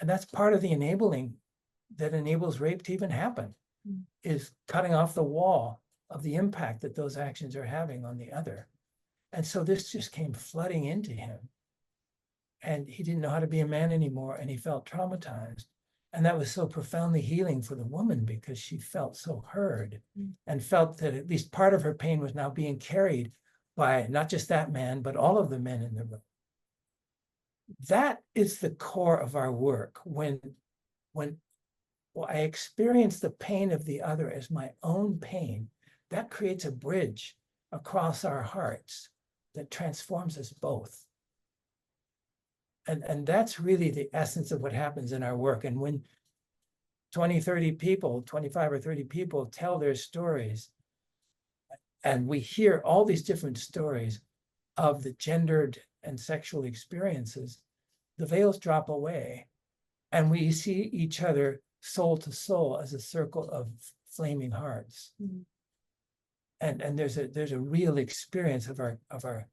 C: And that's part of the enabling that enables rape to even happen, is cutting off the wall of the impact that those actions are having on the other. And so this just came flooding into him. And he didn't know how to be a man anymore, and he felt traumatized. And that was so profoundly healing for the woman, because she felt so heard and felt that at least part of her pain was now being carried by not just that man, but all of the men in the room. That is the core of our work. When I experience the pain of the other as my own pain, that creates a bridge across our hearts that transforms us both. And that's really the essence of what happens in our work. And when 20, 30 people, 25 or 30 people tell their stories, and we hear all these different stories of the gendered and sexual experiences, the veils drop away. And we see each other soul to soul as a circle of flaming hearts. And there's a real experience of our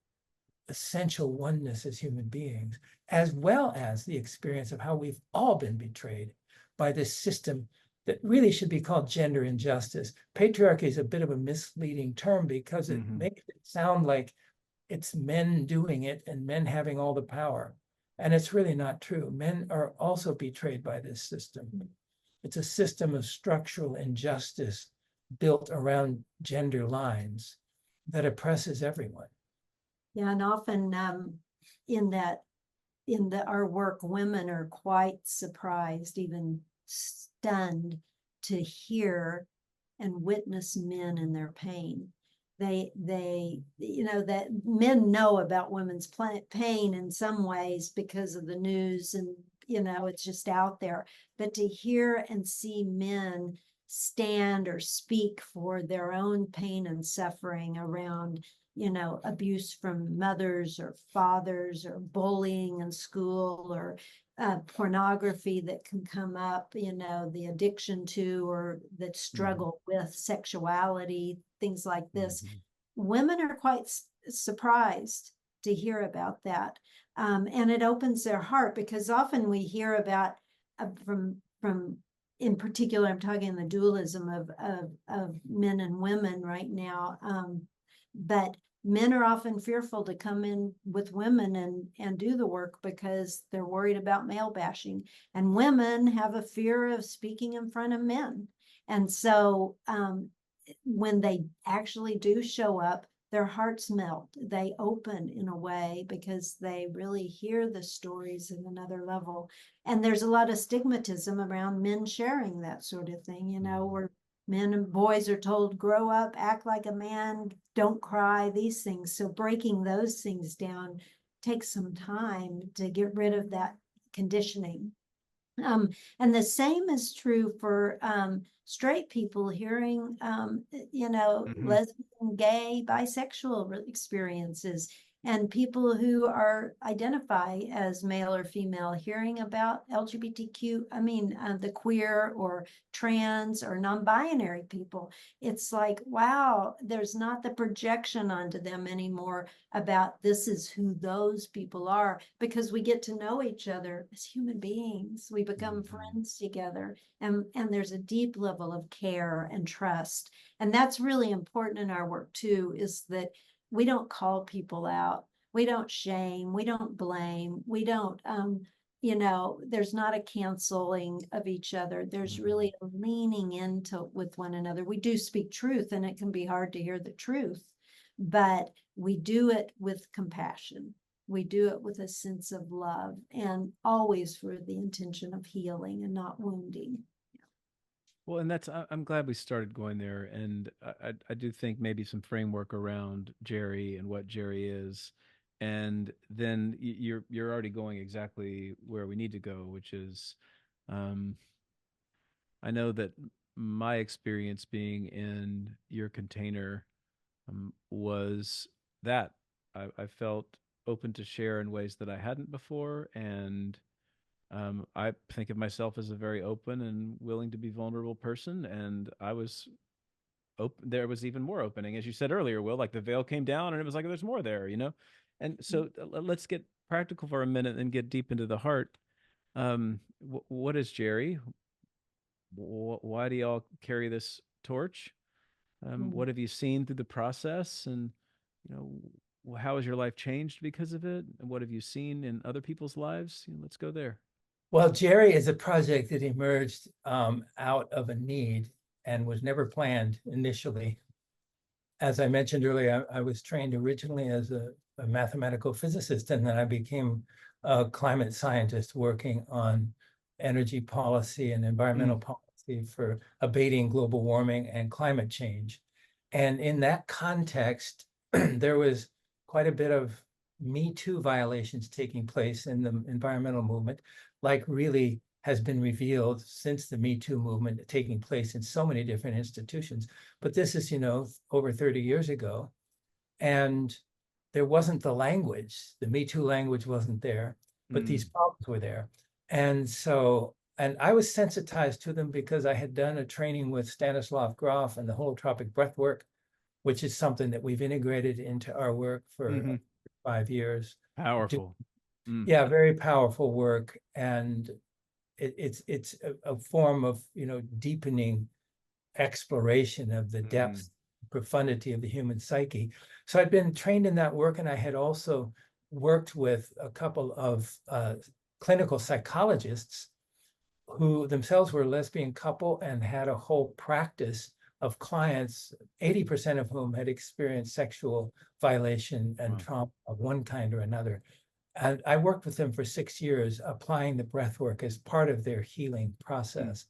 C: essential oneness as human beings, as well as the experience of how we've all been betrayed by this system that really should be called gender injustice. Patriarchy is a bit of a misleading term because it makes it sound like it's men doing it and men having all the power. And it's really not true. Men are also betrayed by this system. It's a system of structural injustice built around gender lines that oppresses everyone.
B: Yeah, and often in our work, women are quite surprised, even stunned, to hear and witness men in their pain. They you know, that men know about women's pain in some ways because of the news, and you know, it's just out there. But to hear and see men stand or speak for their own pain and suffering around, you know, abuse from mothers or fathers, or bullying in school, or pornography that can come up, you know, the addiction to or that struggle with sexuality, things like this. Women are quite surprised to hear about that. And it opens their heart, because often we hear about from in particular, I'm talking the dualism of men and women right now. But men are often fearful to come in with women and do the work because they're worried about male bashing. And women have a fear of speaking in front of men. And so when they actually do show up, their hearts melt. They open in a way because they really hear the stories at another level. And there's a lot of stigmatism around men sharing that sort of thing. You know, Men and boys are told, grow up, act like a man, don't cry, these things. So breaking those things down takes some time to get rid of that conditioning. And the same is true for straight people hearing, lesbian, gay, bisexual experiences, and people who are identify as male or female hearing about LGBTQ, the queer or trans or non-binary people. It's like, wow, there's not the projection onto them anymore about this is who those people are, because we get to know each other as human beings. We become friends together, and there's a deep level of care and trust. And that's really important in our work too, is that we don't call people out. We don't shame. We don't blame. We don't, there's not a canceling of each other. There's really a leaning into with one another. We do speak truth, and it can be hard to hear the truth, but we do it with compassion. We do it with a sense of love, and always for the intention of healing and not wounding.
D: Well, and I'm glad we started going there. And I do think maybe some framework around Jerry and what Jerry is. And then you're already going exactly where we need to go, which is, I know that my experience being in your container was that I felt open to share in ways that I hadn't before. And I think of myself as a very open and willing to be vulnerable person. And I was open. There was even more opening, as you said earlier, Will, like the veil came down and it was like, there's more there, And so let's get practical for a minute and get deep into the heart. What is Jerry? Why do y'all carry this torch? What have you seen through the process? And, how has your life changed because of it? And what have you seen in other people's lives? Let's go there.
C: Well, Jerry is a project that emerged out of a need and was never planned initially. As I mentioned earlier, I was trained originally as a mathematical physicist, and then I became a climate scientist working on energy policy and environmental policy for abating global warming and climate change. And in that context, there was quite a bit of Me Too violations taking place in the environmental movement, like really has been revealed since the Me Too movement taking place in so many different institutions. But this is, over 30 years ago. And there wasn't the language. The Me Too language wasn't there, but these problems were there. And I was sensitized to them because I had done a training with Stanislav Grof and the holotropic breath work, which is something that we've integrated into our work for 5 years.
D: Powerful.
C: Yeah, very powerful work. And it's a form of, deepening exploration of the depth, profundity of the human psyche. So I'd been trained in that work, and I had also worked with a couple of clinical psychologists who themselves were a lesbian couple and had a whole practice of clients, 80% of whom had experienced sexual violation and trauma of one kind or another. And I worked with them for 6 years, applying the breath work as part of their healing process.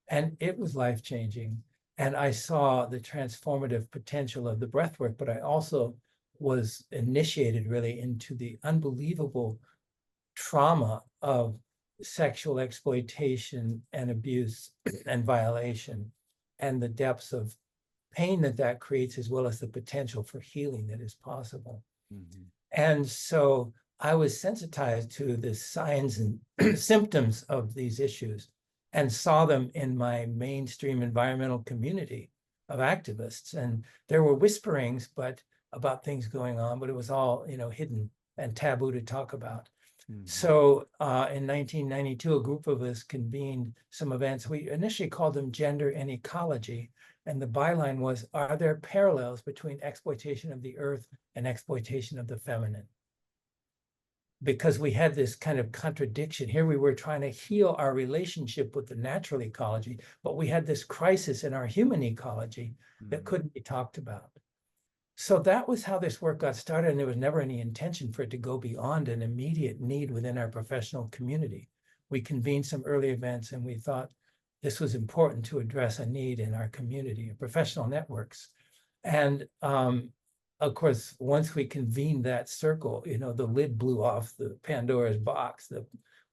C: And it was life-changing. And I saw the transformative potential of the breath work, but I also was initiated really into the unbelievable trauma of sexual exploitation and abuse and violation, and the depths of pain that creates, as well as the potential for healing that is possible. And so I was sensitized to the signs and symptoms of these issues and saw them in my mainstream environmental community of activists. And there were whisperings about things going on, but it was all, hidden and taboo to talk about. So in 1992, a group of us convened some events. We initially called them Gender and Ecology. And the byline was, are there parallels between exploitation of the earth and exploitation of the feminine? Because we had this kind of contradiction. Here we were trying to heal our relationship with the natural ecology, but we had this crisis in our human ecology that couldn't be talked about. So that was how this work got started, and there was never any intention for it to go beyond an immediate need within our professional community. We convened some early events, and we thought this was important to address a need in our community of professional networks. And of course, once we convened that circle, the lid blew off the Pandora's box.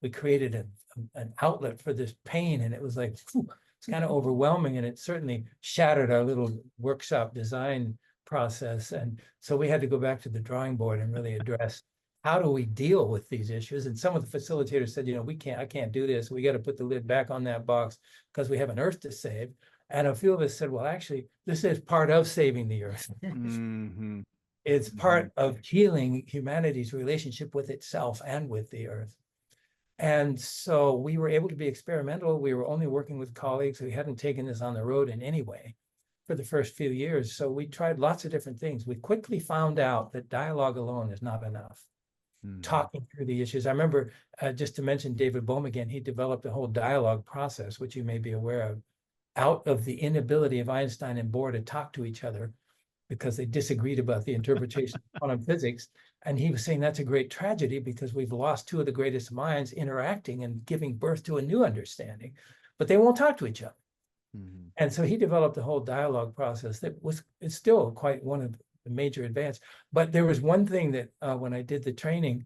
C: We created an outlet for this pain, and it was like, it's kind of overwhelming, and it certainly shattered our little workshop design process. And so we had to go back to the drawing board and really address, how do we deal with these issues? And some of the facilitators said, I can't do this. We got to put the lid back on that box because we have an earth to save. And a few of us said, well, actually, this is part of saving the earth.
D: Mm-hmm.
C: It's part of healing humanity's relationship with itself and with the earth. And so we were able to be experimental. We were only working with colleagues. We hadn't taken this on the road in any way for the first few years. So we tried lots of different things. We quickly found out that dialogue alone is not enough. Talking through the issues. I remember, just to mention David Bohm again, he developed a whole dialogue process, which you may be aware of, out of the inability of Einstein and Bohr to talk to each other because they disagreed about the interpretation of quantum physics. And he was saying that's a great tragedy because we've lost two of the greatest minds interacting and giving birth to a new understanding, but they won't talk to each other. And so he developed a whole dialogue process that it's still quite one of the major advance. But there was one thing that when I did the training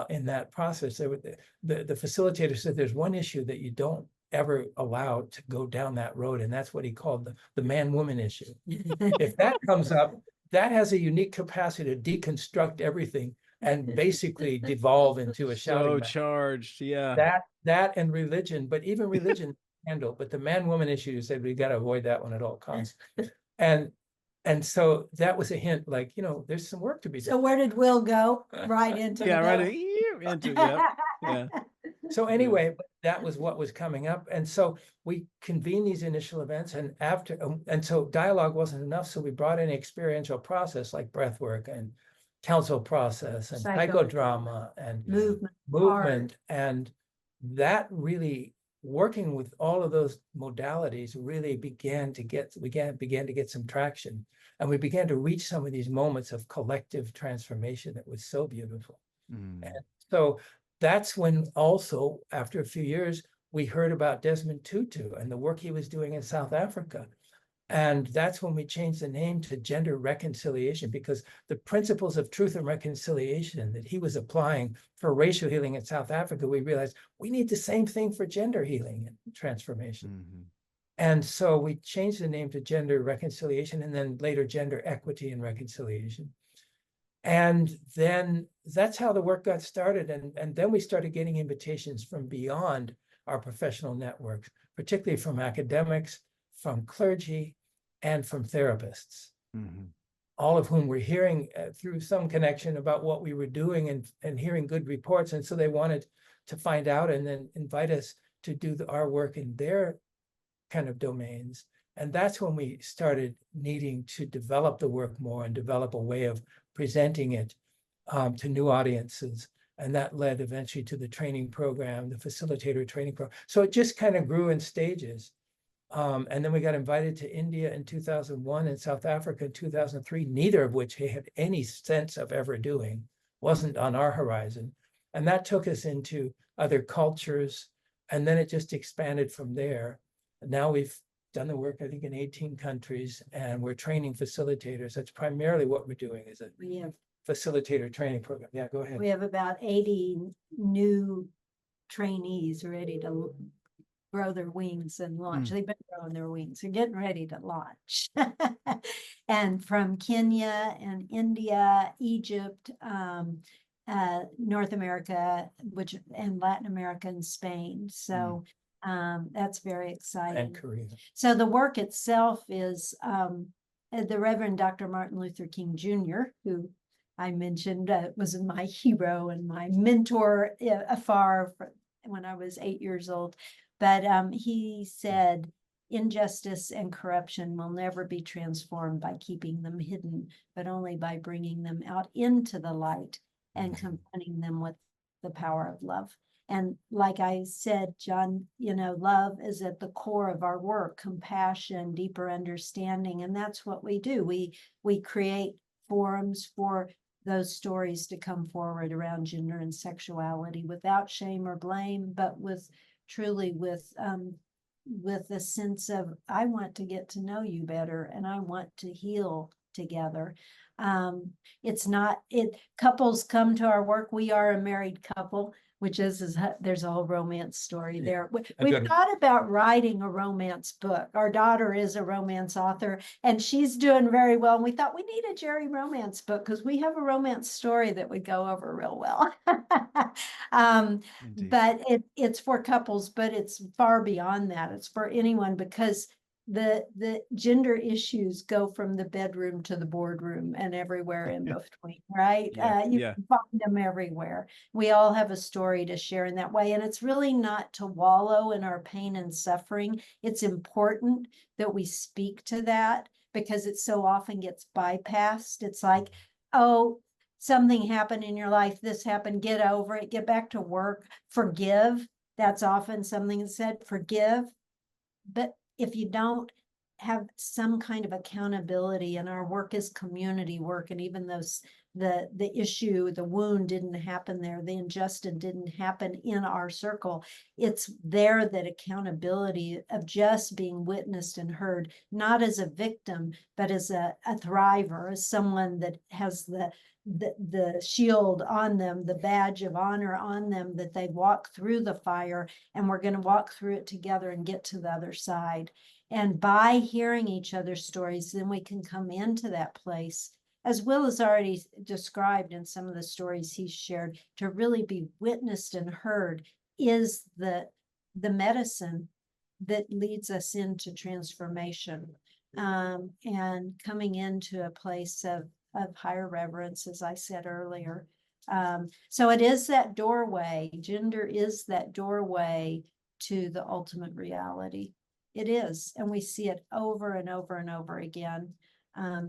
C: in that process, the facilitator said there's one issue that you don't ever allow to go down that road, and that's what he called the man-woman issue. If that comes up, that has a unique capacity to deconstruct everything and basically devolve into a shouting match.
D: Charged, yeah.
C: That and religion, but even religion handle, but the man-woman issue, you said we got to avoid that one at all costs. And so that was a hint, like, there's some work to be done.
B: So where did Will go? Right into the
D: right into yeah.
C: So anyway, that was what was coming up. And so we convened these initial events, and so dialogue wasn't enough. So we brought in experiential process like breath work and council process and psychodrama and movement. And that really, working with all of those modalities, really began to get some traction. And we began to reach some of these moments of collective transformation that was so beautiful. And so that's when also, after a few years, we heard about Desmond Tutu and the work he was doing in South Africa. And that's when we changed the name to Gender Reconciliation, because the principles of truth and reconciliation that he was applying for racial healing in South Africa, we realized we need the same thing for gender healing and transformation. And so we changed the name to Gender Reconciliation, and then later Gender Equity and Reconciliation. And then that's how the work got started. And then we started getting invitations from beyond our professional networks, particularly from academics, from clergy, and from therapists, all of whom were hearing through some connection about what we were doing and hearing good reports. And so they wanted to find out and then invite us to do our work in their kind of domains. And that's when we started needing to develop the work more and develop a way of presenting it to new audiences. And that led eventually to the training program, the facilitator training program. So it just kind of grew in stages. And then we got invited to India in 2001 and South Africa in 2003, neither of which we had any sense of ever doing, wasn't on our horizon. And that took us into other cultures. And then it just expanded from there. And now we've done the work, I think, in 18 countries, and we're training facilitators. That's primarily what we're doing, is a facilitator training program. Yeah, go ahead.
B: We have about 80 new trainees ready to grow their wings and launch. They've been growing their wings. They're getting ready to launch. And from Kenya and India, Egypt, North America, and Latin America and Spain. So that's very exciting.
C: And Korea.
B: So the work itself is the Reverend Dr. Martin Luther King Jr., who I mentioned was my hero and my mentor afar when I was 8 years old. But he said, injustice and corruption will never be transformed by keeping them hidden, but only by bringing them out into the light and confronting them with the power of love. And like I said, John, love is at the core of our work, compassion, deeper understanding. And that's what we do. We create forums for those stories to come forward around gender and sexuality without shame or blame, but truly with with a sense of, I want to get to know you better and I want to heal together. It's not, couples come to our work. We are a married couple, which there's a whole romance story there. We've thought about writing a romance book. Our daughter is a romance author and she's doing very well. And we thought we need a Jerry romance book because we have a romance story that would go over real well.
D: Indeed.
B: But it's for couples, but it's far beyond that. It's for anyone because the gender issues go from the bedroom to the boardroom and everywhere in between, right? You can find them everywhere. We all have a story to share in that way. And it's really not to wallow in our pain and suffering. It's important that we speak to that because it so often gets bypassed. It's like, oh, something happened in your life, this happened, get over it, get back to work, forgive. That's often something that's said, forgive. But if you don't have some kind of accountability, and our work is community work, and even those the issue, the wound didn't happen there, the injustice didn't happen in our circle, it's there that accountability of just being witnessed and heard, not as a victim, but as a thriver, as someone that has the shield on them, the badge of honor on them, that they walk through the fire and we're going to walk through it together and get to the other side. And by hearing each other's stories, then we can come into that place, as Will has already described in some of the stories he's shared, to really be witnessed and heard is the medicine that leads us into transformation, and coming into a place of higher reverence, as I said earlier. So it is that doorway. Gender is that doorway to the ultimate reality. It is, and we see it over and over and over again.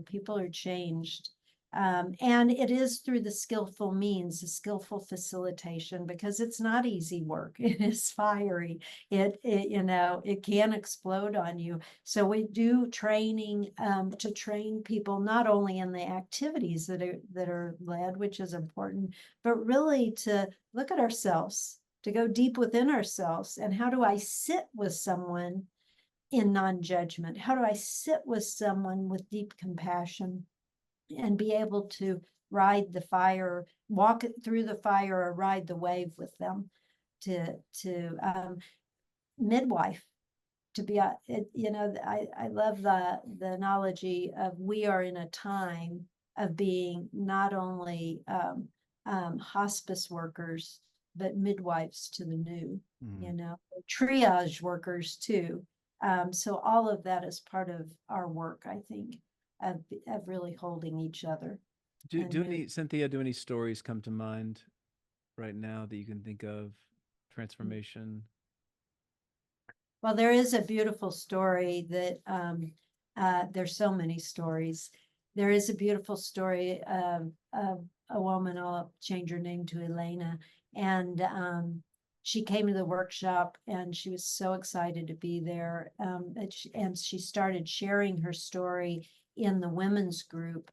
B: People are changed. And it is through the skillful means, the skillful facilitation, because it's not easy work. It is fiery. It can explode on you. So we do training to train people not only in the activities that are led, which is important, but really to look at ourselves, to go deep within ourselves. And how do I sit with someone in non-judgment? How do I sit with someone with deep compassion and be able to ride the fire, walk it through the fire, or ride the wave with them? To midwife, to be I love the analogy of, we are in a time of being not only hospice workers, but midwives to the new, triage workers too. So all of that is part of our work, I think, of really holding each other.
D: Cynthia, do any stories come to mind right now that you can think of? Transformation?
B: Well, there is a beautiful story that there's so many stories. There is a beautiful story of a woman, I'll change her name to Elena, and she came to the workshop and she was so excited to be there. And she started sharing her story in the women's group.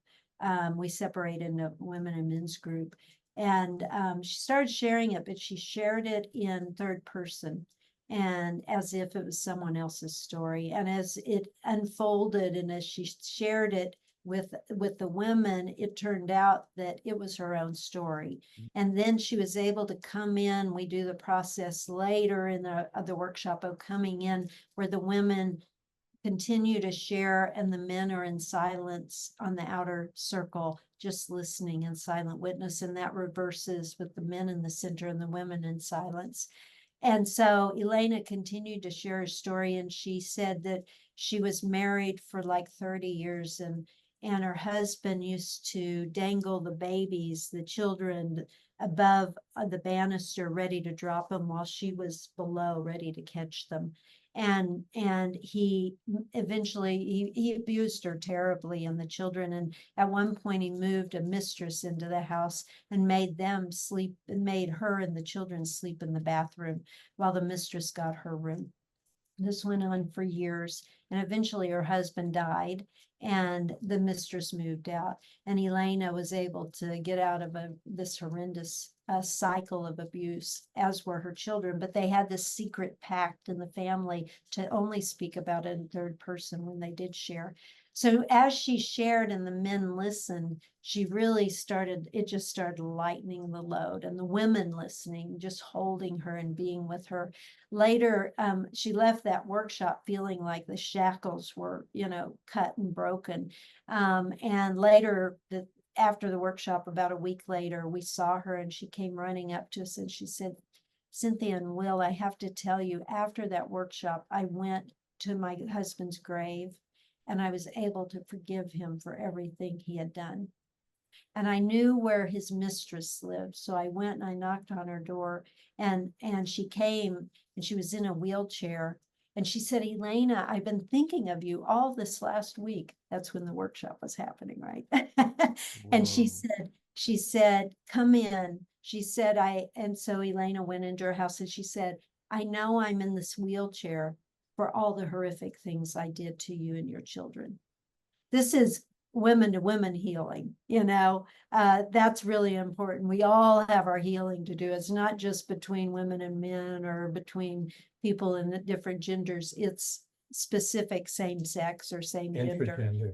B: We separated into women and men's group. And she started sharing it, but she shared it in third person, and as if it was someone else's story. And as it unfolded and as she shared it with the women, it turned out that it was her own story. And then she was able to come in. We do the process later in the workshop of coming in, where the women continue to share and the men are in silence on the outer circle, just listening in silent witness. And that reverses with the men in the center and the women in silence. And so Elena continued to share her story, and she said that she was married for like 30 years, and her husband used to dangle the babies, the children, above the banister, ready to drop them, while she was below, ready to catch them. And he eventually he abused her terribly, and the children. And at one point he moved a mistress into the house and made them sleep, and made her and the children sleep in the bathroom while the mistress got her room. This went on for years, and eventually her husband died, and the mistress moved out. And Elena was able to get out of this horrendous cycle of abuse, as were her children. But they had this secret pact in the family to only speak about it in third person when they did share. So as she shared and the men listened, she really started, it just started lightening the load, and the women listening, just holding her and being with her. Later, she left that workshop feeling like the shackles were, cut and broken. And later, after the workshop, about a week later, we saw her and she came running up to us and she said, "Cynthia and Will, I have to tell you, after that workshop, I went to my husband's grave and I was able to forgive him for everything he had done. And I knew where his mistress lived. So I went and I knocked on her door, and she came, and she was in a wheelchair. And she said, "Elena, I've been thinking of you all this last week." That's when the workshop was happening, right? And she said, "Come in." She said, and so Elena went into her house and she said, "I know I'm in this wheelchair for all the horrific things I did to you and your children." This is women to women healing, that's really important. We all have our healing to do. It's not just between women and men or between people in the different genders. It's specific same sex or same gender,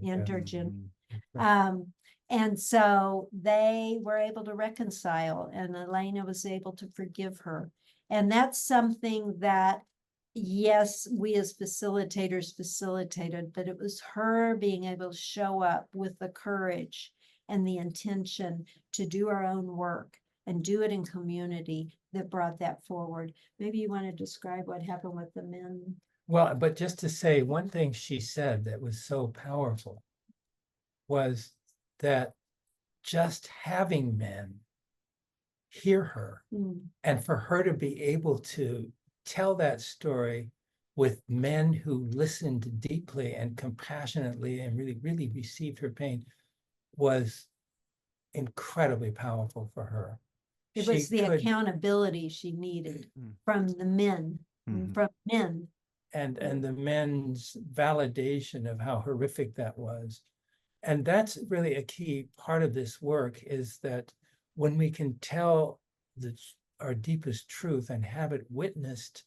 B: intergender. And so they were able to reconcile, and Elena was able to forgive her. And that's something that, yes, we as facilitators facilitated, but it was her being able to show up with the courage and the intention to do our own work and do it in community that brought that forward. Maybe you want to describe what happened with the men.
C: Well, but just to say, one thing she said that was so powerful was that just having men hear her and for her to be able to tell that story with men who listened deeply and compassionately and really, really received her pain was incredibly powerful for her.
B: It was the accountability she needed from the men, from men.
C: And the men's validation of how horrific that was. And that's really a key part of this work, is that when we can tell our deepest truth and have it witnessed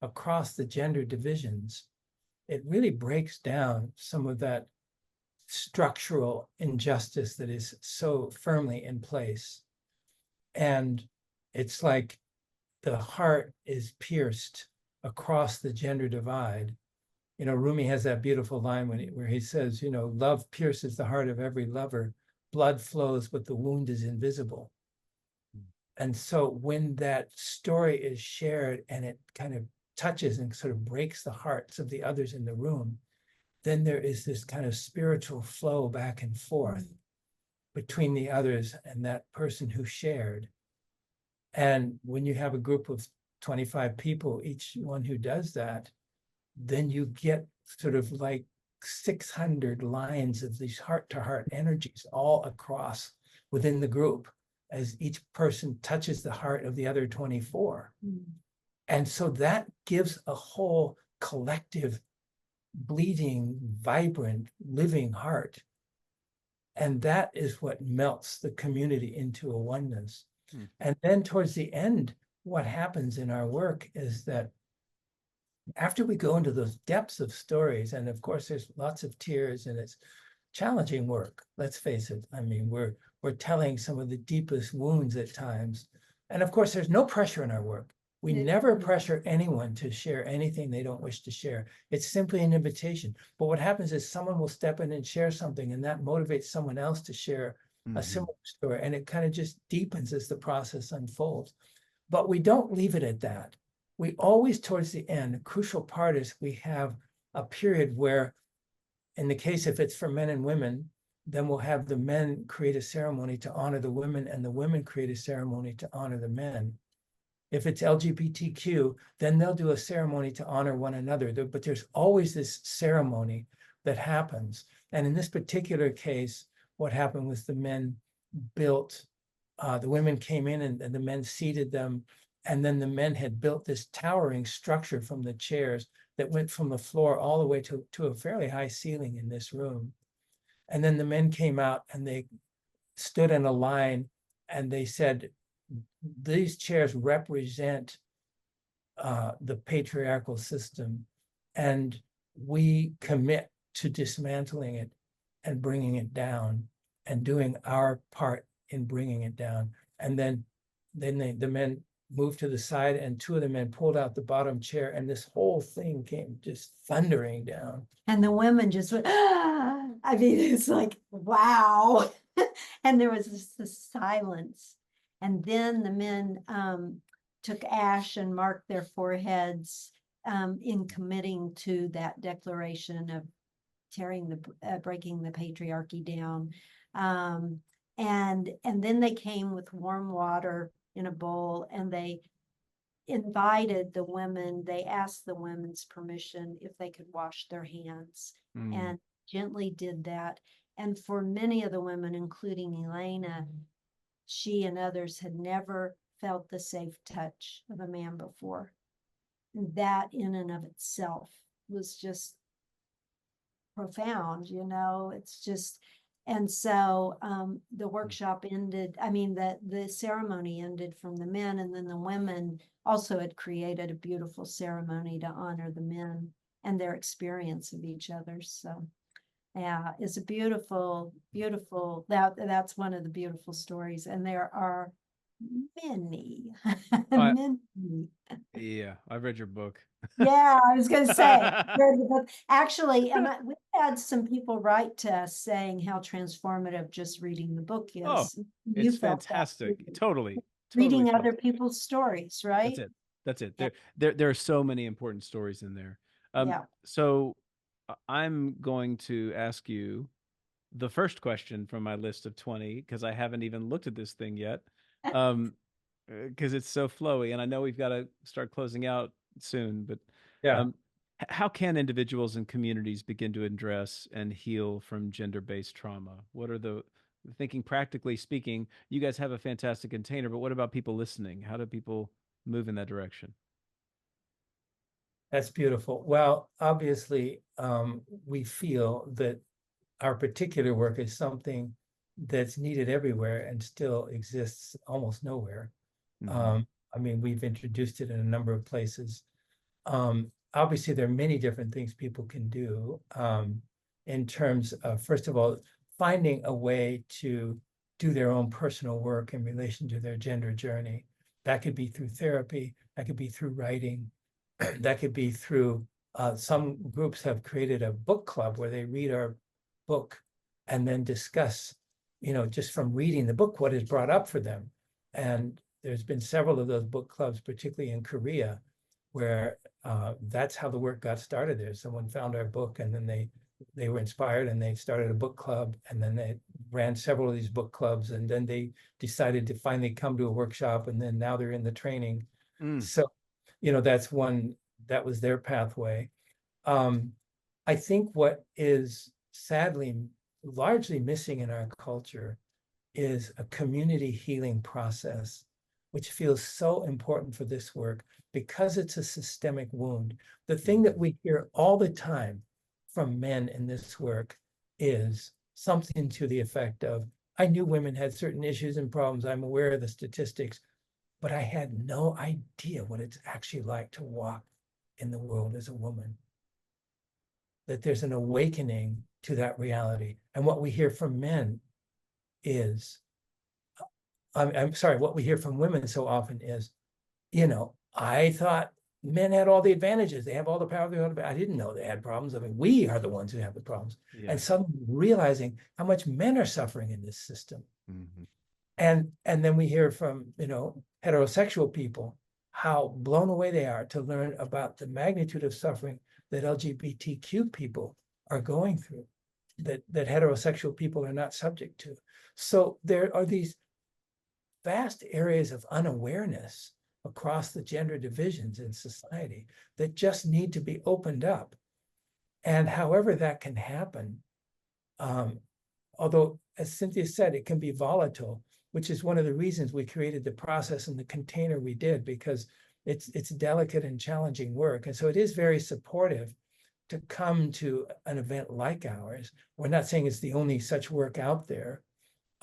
C: across the gender divisions, it really breaks down some of that structural injustice that is so firmly in place. And it's like the heart is pierced across the gender divide. Rumi has that beautiful line where he says, love pierces the heart of every lover, blood flows, but the wound is invisible. And so when that story is shared and it kind of touches and sort of breaks the hearts of the others in the room, then there is this kind of spiritual flow back and forth between the others and that person who shared. And when you have a group of 25 people, each one who does that, then you get sort of like 600 lines of these heart-to-heart energies all across within the group as each person touches the heart of the other 24. And so that gives a whole collective, bleeding, vibrant, living heart. And that is what melts the community into a oneness. And then towards the end, what happens in our work is that after we go into those depths of stories, and of course there's lots of tears and it's challenging work, let's face it. I mean, we're telling some of the deepest wounds at times. And of course, there's no pressure in our work. We never pressure anyone to share anything they don't wish to share. It's simply an invitation. But what happens is someone will step in and share something, and that motivates someone else to share a similar story. And it kind of just deepens as the process unfolds. But we don't leave it at that. We always, towards the end, a crucial part is we have a period where, in the case if it's for men and women, then we'll have the men create a ceremony to honor the women, and the women create a ceremony to honor the men. If it's LGBTQ, then they'll do a ceremony to honor one another. But there's always this ceremony that happens. And in this particular case, what happened was the men built, the women came in and the men seated them. And then the men had built this towering structure from the chairs that went from the floor all the way to a fairly high ceiling in this room. And then the men came out and they stood in a line and they said, these chairs represent the patriarchal system, and we commit to dismantling it and bringing it down and doing our part in bringing it down. And then the men moved to the side, and two of the men pulled out the bottom chair, and this whole thing came just thundering down.
B: And the women just went, ah! I mean, it's like, wow. And there was this silence. And then the men took ash and marked their foreheads in committing to that declaration of breaking the patriarchy down. And then they came with warm water in a bowl, and they invited the women, they asked the women's permission if they could wash their hands, and gently did that. And for many of the women, including Elena, she and others had never felt the safe touch of a man before. And that in and of itself was just profound, it's just, and so the workshop ended, the ceremony ended from the men, and then the women also had created a beautiful ceremony to honor the men and their experience of each other. So yeah, it's a beautiful, that's one of the beautiful stories. And there are many, many.
D: Yeah, I've read your book.
B: Yeah, I was going to say, actually, we've had some people write to us saying how transformative just reading the book is.
D: Oh,
B: You
D: it's
B: felt that
D: fantastic.
B: too.
D: Totally
B: Reading
D: felt
B: other
D: it.
B: people's stories, right?
D: That's it.
B: Yeah.
D: There are so many important stories in there.
B: Yeah.
D: So I'm going to ask you the first question from my list of 20, because I haven't even looked at this thing yet. Because it's so flowy, and I know we've got to start closing out soon, but
C: Yeah.
D: How can individuals and communities begin to address and heal from gender-based trauma? What are thinking practically speaking, you guys have a fantastic container, but what about people listening? How do people move in that direction?
C: That's beautiful. Well, obviously, we feel that our particular work is something that's needed everywhere and still exists almost nowhere. We've introduced it in a number of places. Obviously, there are many different things people can do in terms of, first of all, finding a way to do their own personal work in relation to their gender journey. That could be through therapy, that could be through writing, that could be through, some groups have created a book club where they read our book and then discuss, just from reading the book, what is brought up for them. And there's been several of those book clubs, particularly in Korea, where that's how the work got started there. Someone found our book, and then they were inspired, and they started a book club, and then they ran several of these book clubs, and then they decided to finally come to a workshop, and then now they're in the training. So, that's one, that was their pathway. I think what is sadly largely missing in our culture is a community healing process, which feels so important for this work because it's a systemic wound. The thing that we hear all the time from men in this work is something to the effect of, I knew women had certain issues and problems, I'm aware of the statistics, but I had no idea what it's actually like to walk in the world as a woman. That there's an awakening to that reality. And what we hear from men is, what we hear from women so often is, I thought men had all the advantages. They have all the power. I didn't know they had problems. We are the ones who have the problems. Yeah. And suddenly realizing how much men are suffering in this system. And then we hear from, heterosexual people, how blown away they are to learn about the magnitude of suffering that LGBTQ people are going through, that heterosexual people are not subject to. So there are these vast areas of unawareness across the gender divisions in society that just need to be opened up. And however that can happen, although, as Cynthia said, it can be volatile, which is one of the reasons we created the process and the container we did, because it's delicate and challenging work. And so it is very supportive to come to an event like ours. We're not saying it's the only such work out there.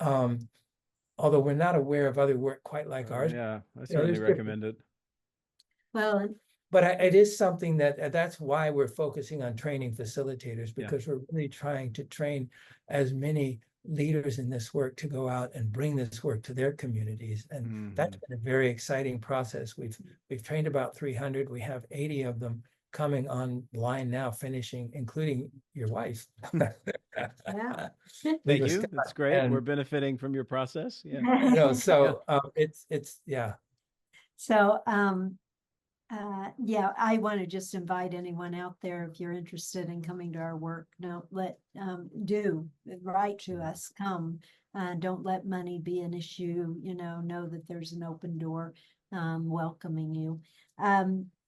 C: Although we're not aware of other work quite like ours.
D: Yeah, I
C: You know,
D: certainly
C: there's
D: recommend it.
B: Well,
C: But it is something that's why we're focusing on training facilitators,
D: Yeah.
C: because we're really trying to train as many leaders in this work to go out and bring this work to their communities. And that's been a very exciting process. We've trained about 300. We have 80 of them coming online now, finishing, including your wife.
B: yeah.
D: Thank you. That's great.
C: And-
D: We're benefiting from your process. Yeah.
C: You know, so it's yeah.
B: So, yeah, I want to just invite anyone out there, if you're interested in coming to our work, do write to us, come. Don't let money be an issue, know that there's an open door welcoming you.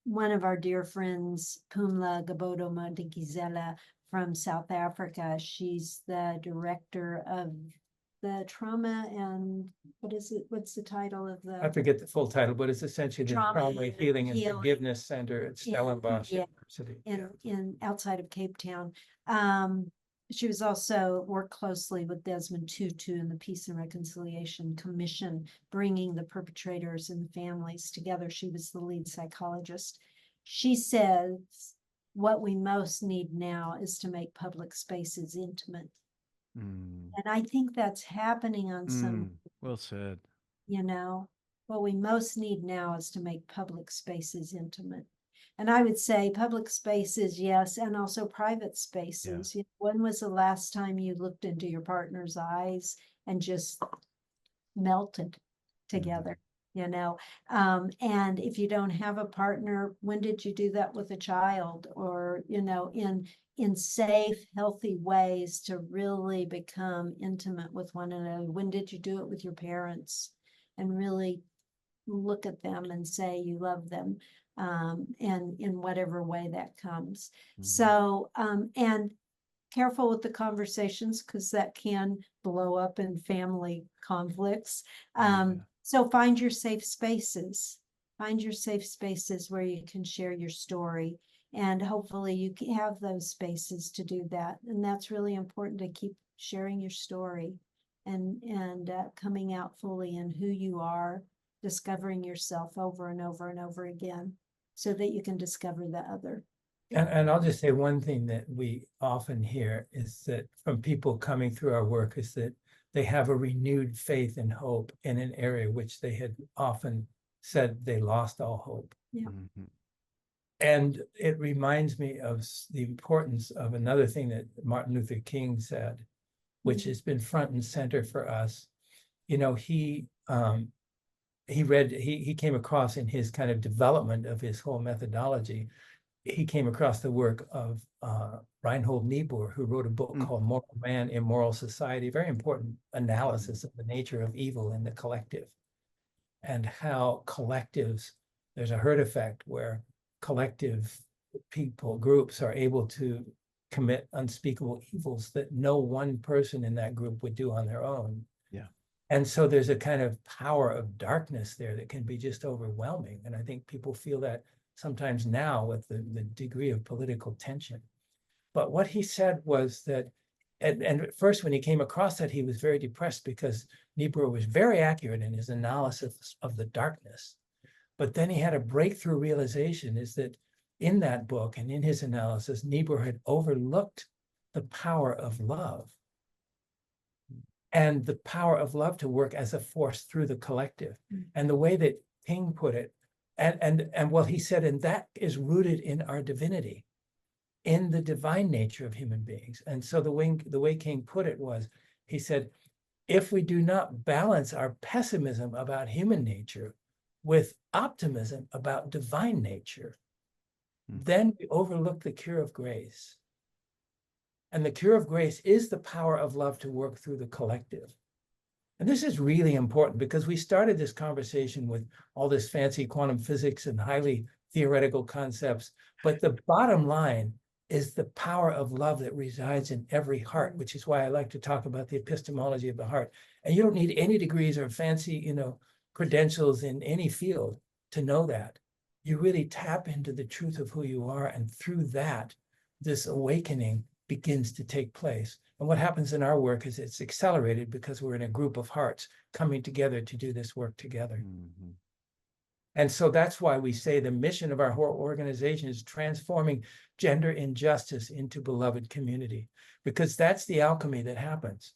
B: One of our dear friends, Pumla Gabodo Madikizela from South Africa, she's the director of the trauma and what's the title of
C: I
B: the
C: forget the full title, but it's essentially the
B: Trauma
C: Trauma Healing and
B: Healing.
C: Forgiveness Center at Stellenbosch
B: yeah,
C: University.
B: in outside of Cape Town. She was also worked closely with Desmond Tutu and the Peace and Reconciliation Commission, bringing the perpetrators and families together. She was the lead psychologist. She says, what we most need now is to make public spaces intimate. And I think that's happening on some,
D: Well said.
B: what we most need now is to make public spaces intimate. And I would say public spaces, yes, and also private spaces. When was the last time you looked into your partner's eyes and just melted together? And if you don't have a partner, when did you do that with a child? Or, in safe, healthy ways to really become intimate with one another? When did you do it with your parents and really look at them and say you love them, and in whatever way that comes? So, and careful with the conversations, because that can blow up in family conflicts. So find your safe spaces. Find your safe spaces where you can share your story. And hopefully you can have those spaces to do that. And that's really important, to keep sharing your story and coming out fully in who you are, discovering yourself over and over and over again, so that you can discover the other.
C: And I'll just say one thing that we often hear is that from people coming through our work is that they have a renewed faith and hope in an area which they had often said they lost all hope.
B: Yeah.
C: And it reminds me of the importance of another thing that Martin Luther King said, which has been front and center for us. He came across in his kind of development of his whole methodology, he came across the work of Reinhold Niebuhr, who wrote a book called Moral Man, Immoral Society, very important analysis of the nature of evil in the collective, and how collectives, there's a herd effect where collective groups are able to commit unspeakable evils that no one person in that group would do on their own.
D: Yeah.
C: And so there's a kind of power of darkness there that can be just overwhelming. And I think people feel that sometimes now with the degree of political tension. But what he said was that, and at first when he came across that, he was very depressed because Niebuhr was very accurate in his analysis of the darkness. But then he had a breakthrough realization, is that in that book and in his analysis, Niebuhr had overlooked the power of love and the power of love to work as a force through the collective. And the way that King put it, and well, he said, and that is rooted in our divinity, in the divine nature of human beings. And so the way King put it was, he said, if we do not balance our pessimism about human nature with optimism about divine nature, then we overlook the cure of grace. And the cure of grace is the power of love to work through the collective. And this is really important because we started this conversation with all this fancy quantum physics and highly theoretical concepts, but the bottom line is the power of love that resides in every heart, which is why I like to talk about the epistemology of the heart. And you don't need any degrees or fancy, credentials in any field to know that. you really tap into the truth of who you are. And through that, this awakening begins to take place. And what happens in our work is it's accelerated because we're in a group of hearts coming together to do this work together.
D: Mhm.
C: And so that's why we say the mission of our whole organization is transforming gender injustice into beloved community, because that's the alchemy that happens.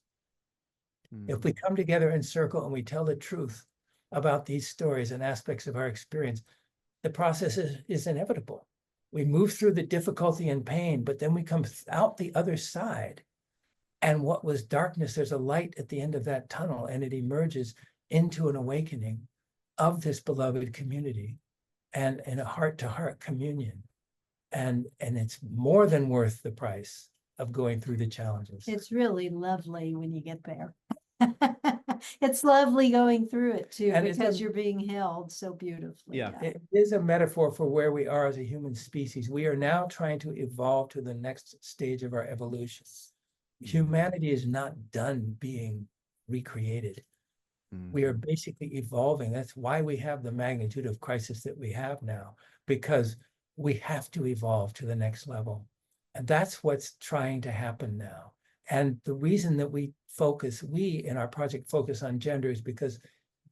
C: If we come together in circle and we tell the truth about these stories and aspects of our experience, the process is inevitable. We move through the difficulty and pain, but then we come out the other side. And what was darkness, there's a light at the end of that tunnel, and it emerges into an awakening of this beloved community and in a heart-to-heart communion. And it's more than worth the price of going through the challenges.
B: It's really lovely when you get there. It's lovely going through it too,
C: And it's
B: because
C: a-
B: you're being held so beautifully.
D: Yeah.
C: It is a metaphor for where we are as a human species. We are now trying to evolve to the next stage of our evolution. Humanity is not done being recreated. We are basically evolving. That's why we have the magnitude of crisis that we have now, because we have to evolve to the next level. And that's what's trying to happen now. And the reason that we in our project focus on gender is because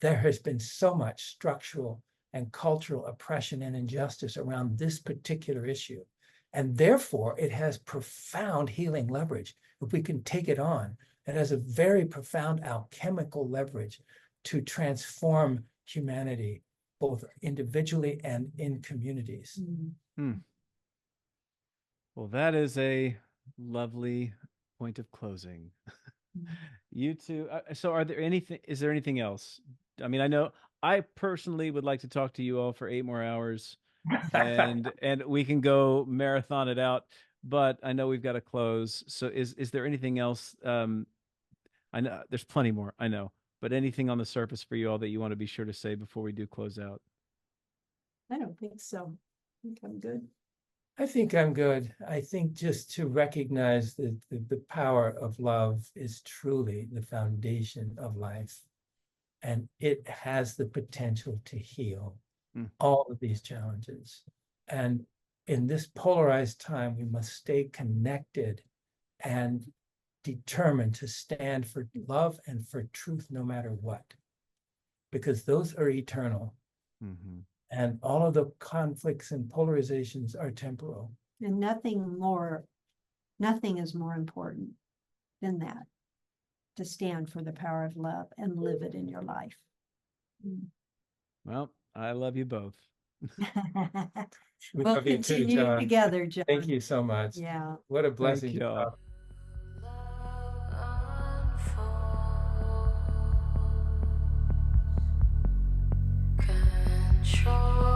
C: there has been so much structural and cultural oppression and injustice around this particular issue. And therefore, it has profound healing leverage. If we can take it on, it has a very profound alchemical leverage to transform humanity, both individually and in communities.
D: Well, that is a lovely point of closing. You two. So, is there anything else? I mean, I know I personally would like to talk to you all for 8 more hours, and we can go marathon it out. But I know we've got to close. So, is there anything else? I know there's plenty more. I know, but anything on the surface for you all that you want to be sure to say before we do close out?
B: I don't think so. I think I'm good.
C: I think I'm good. I think just to recognize that the power of love is truly the foundation of life. And it has the potential to heal all of these challenges. And in this polarized time, we must stay connected and determined to stand for love and for truth no matter what, because those are eternal. And all of the conflicts and polarizations are temporal.
B: And nothing is more important than that, to stand for the power of love and live it in your life.
D: Well, I love you both.
C: We
B: We'll
C: love you too,
B: continue
C: John.
B: together, John.
C: Thank you so much.
B: Yeah.
C: What a blessing.
D: Thank y'all.
E: Control.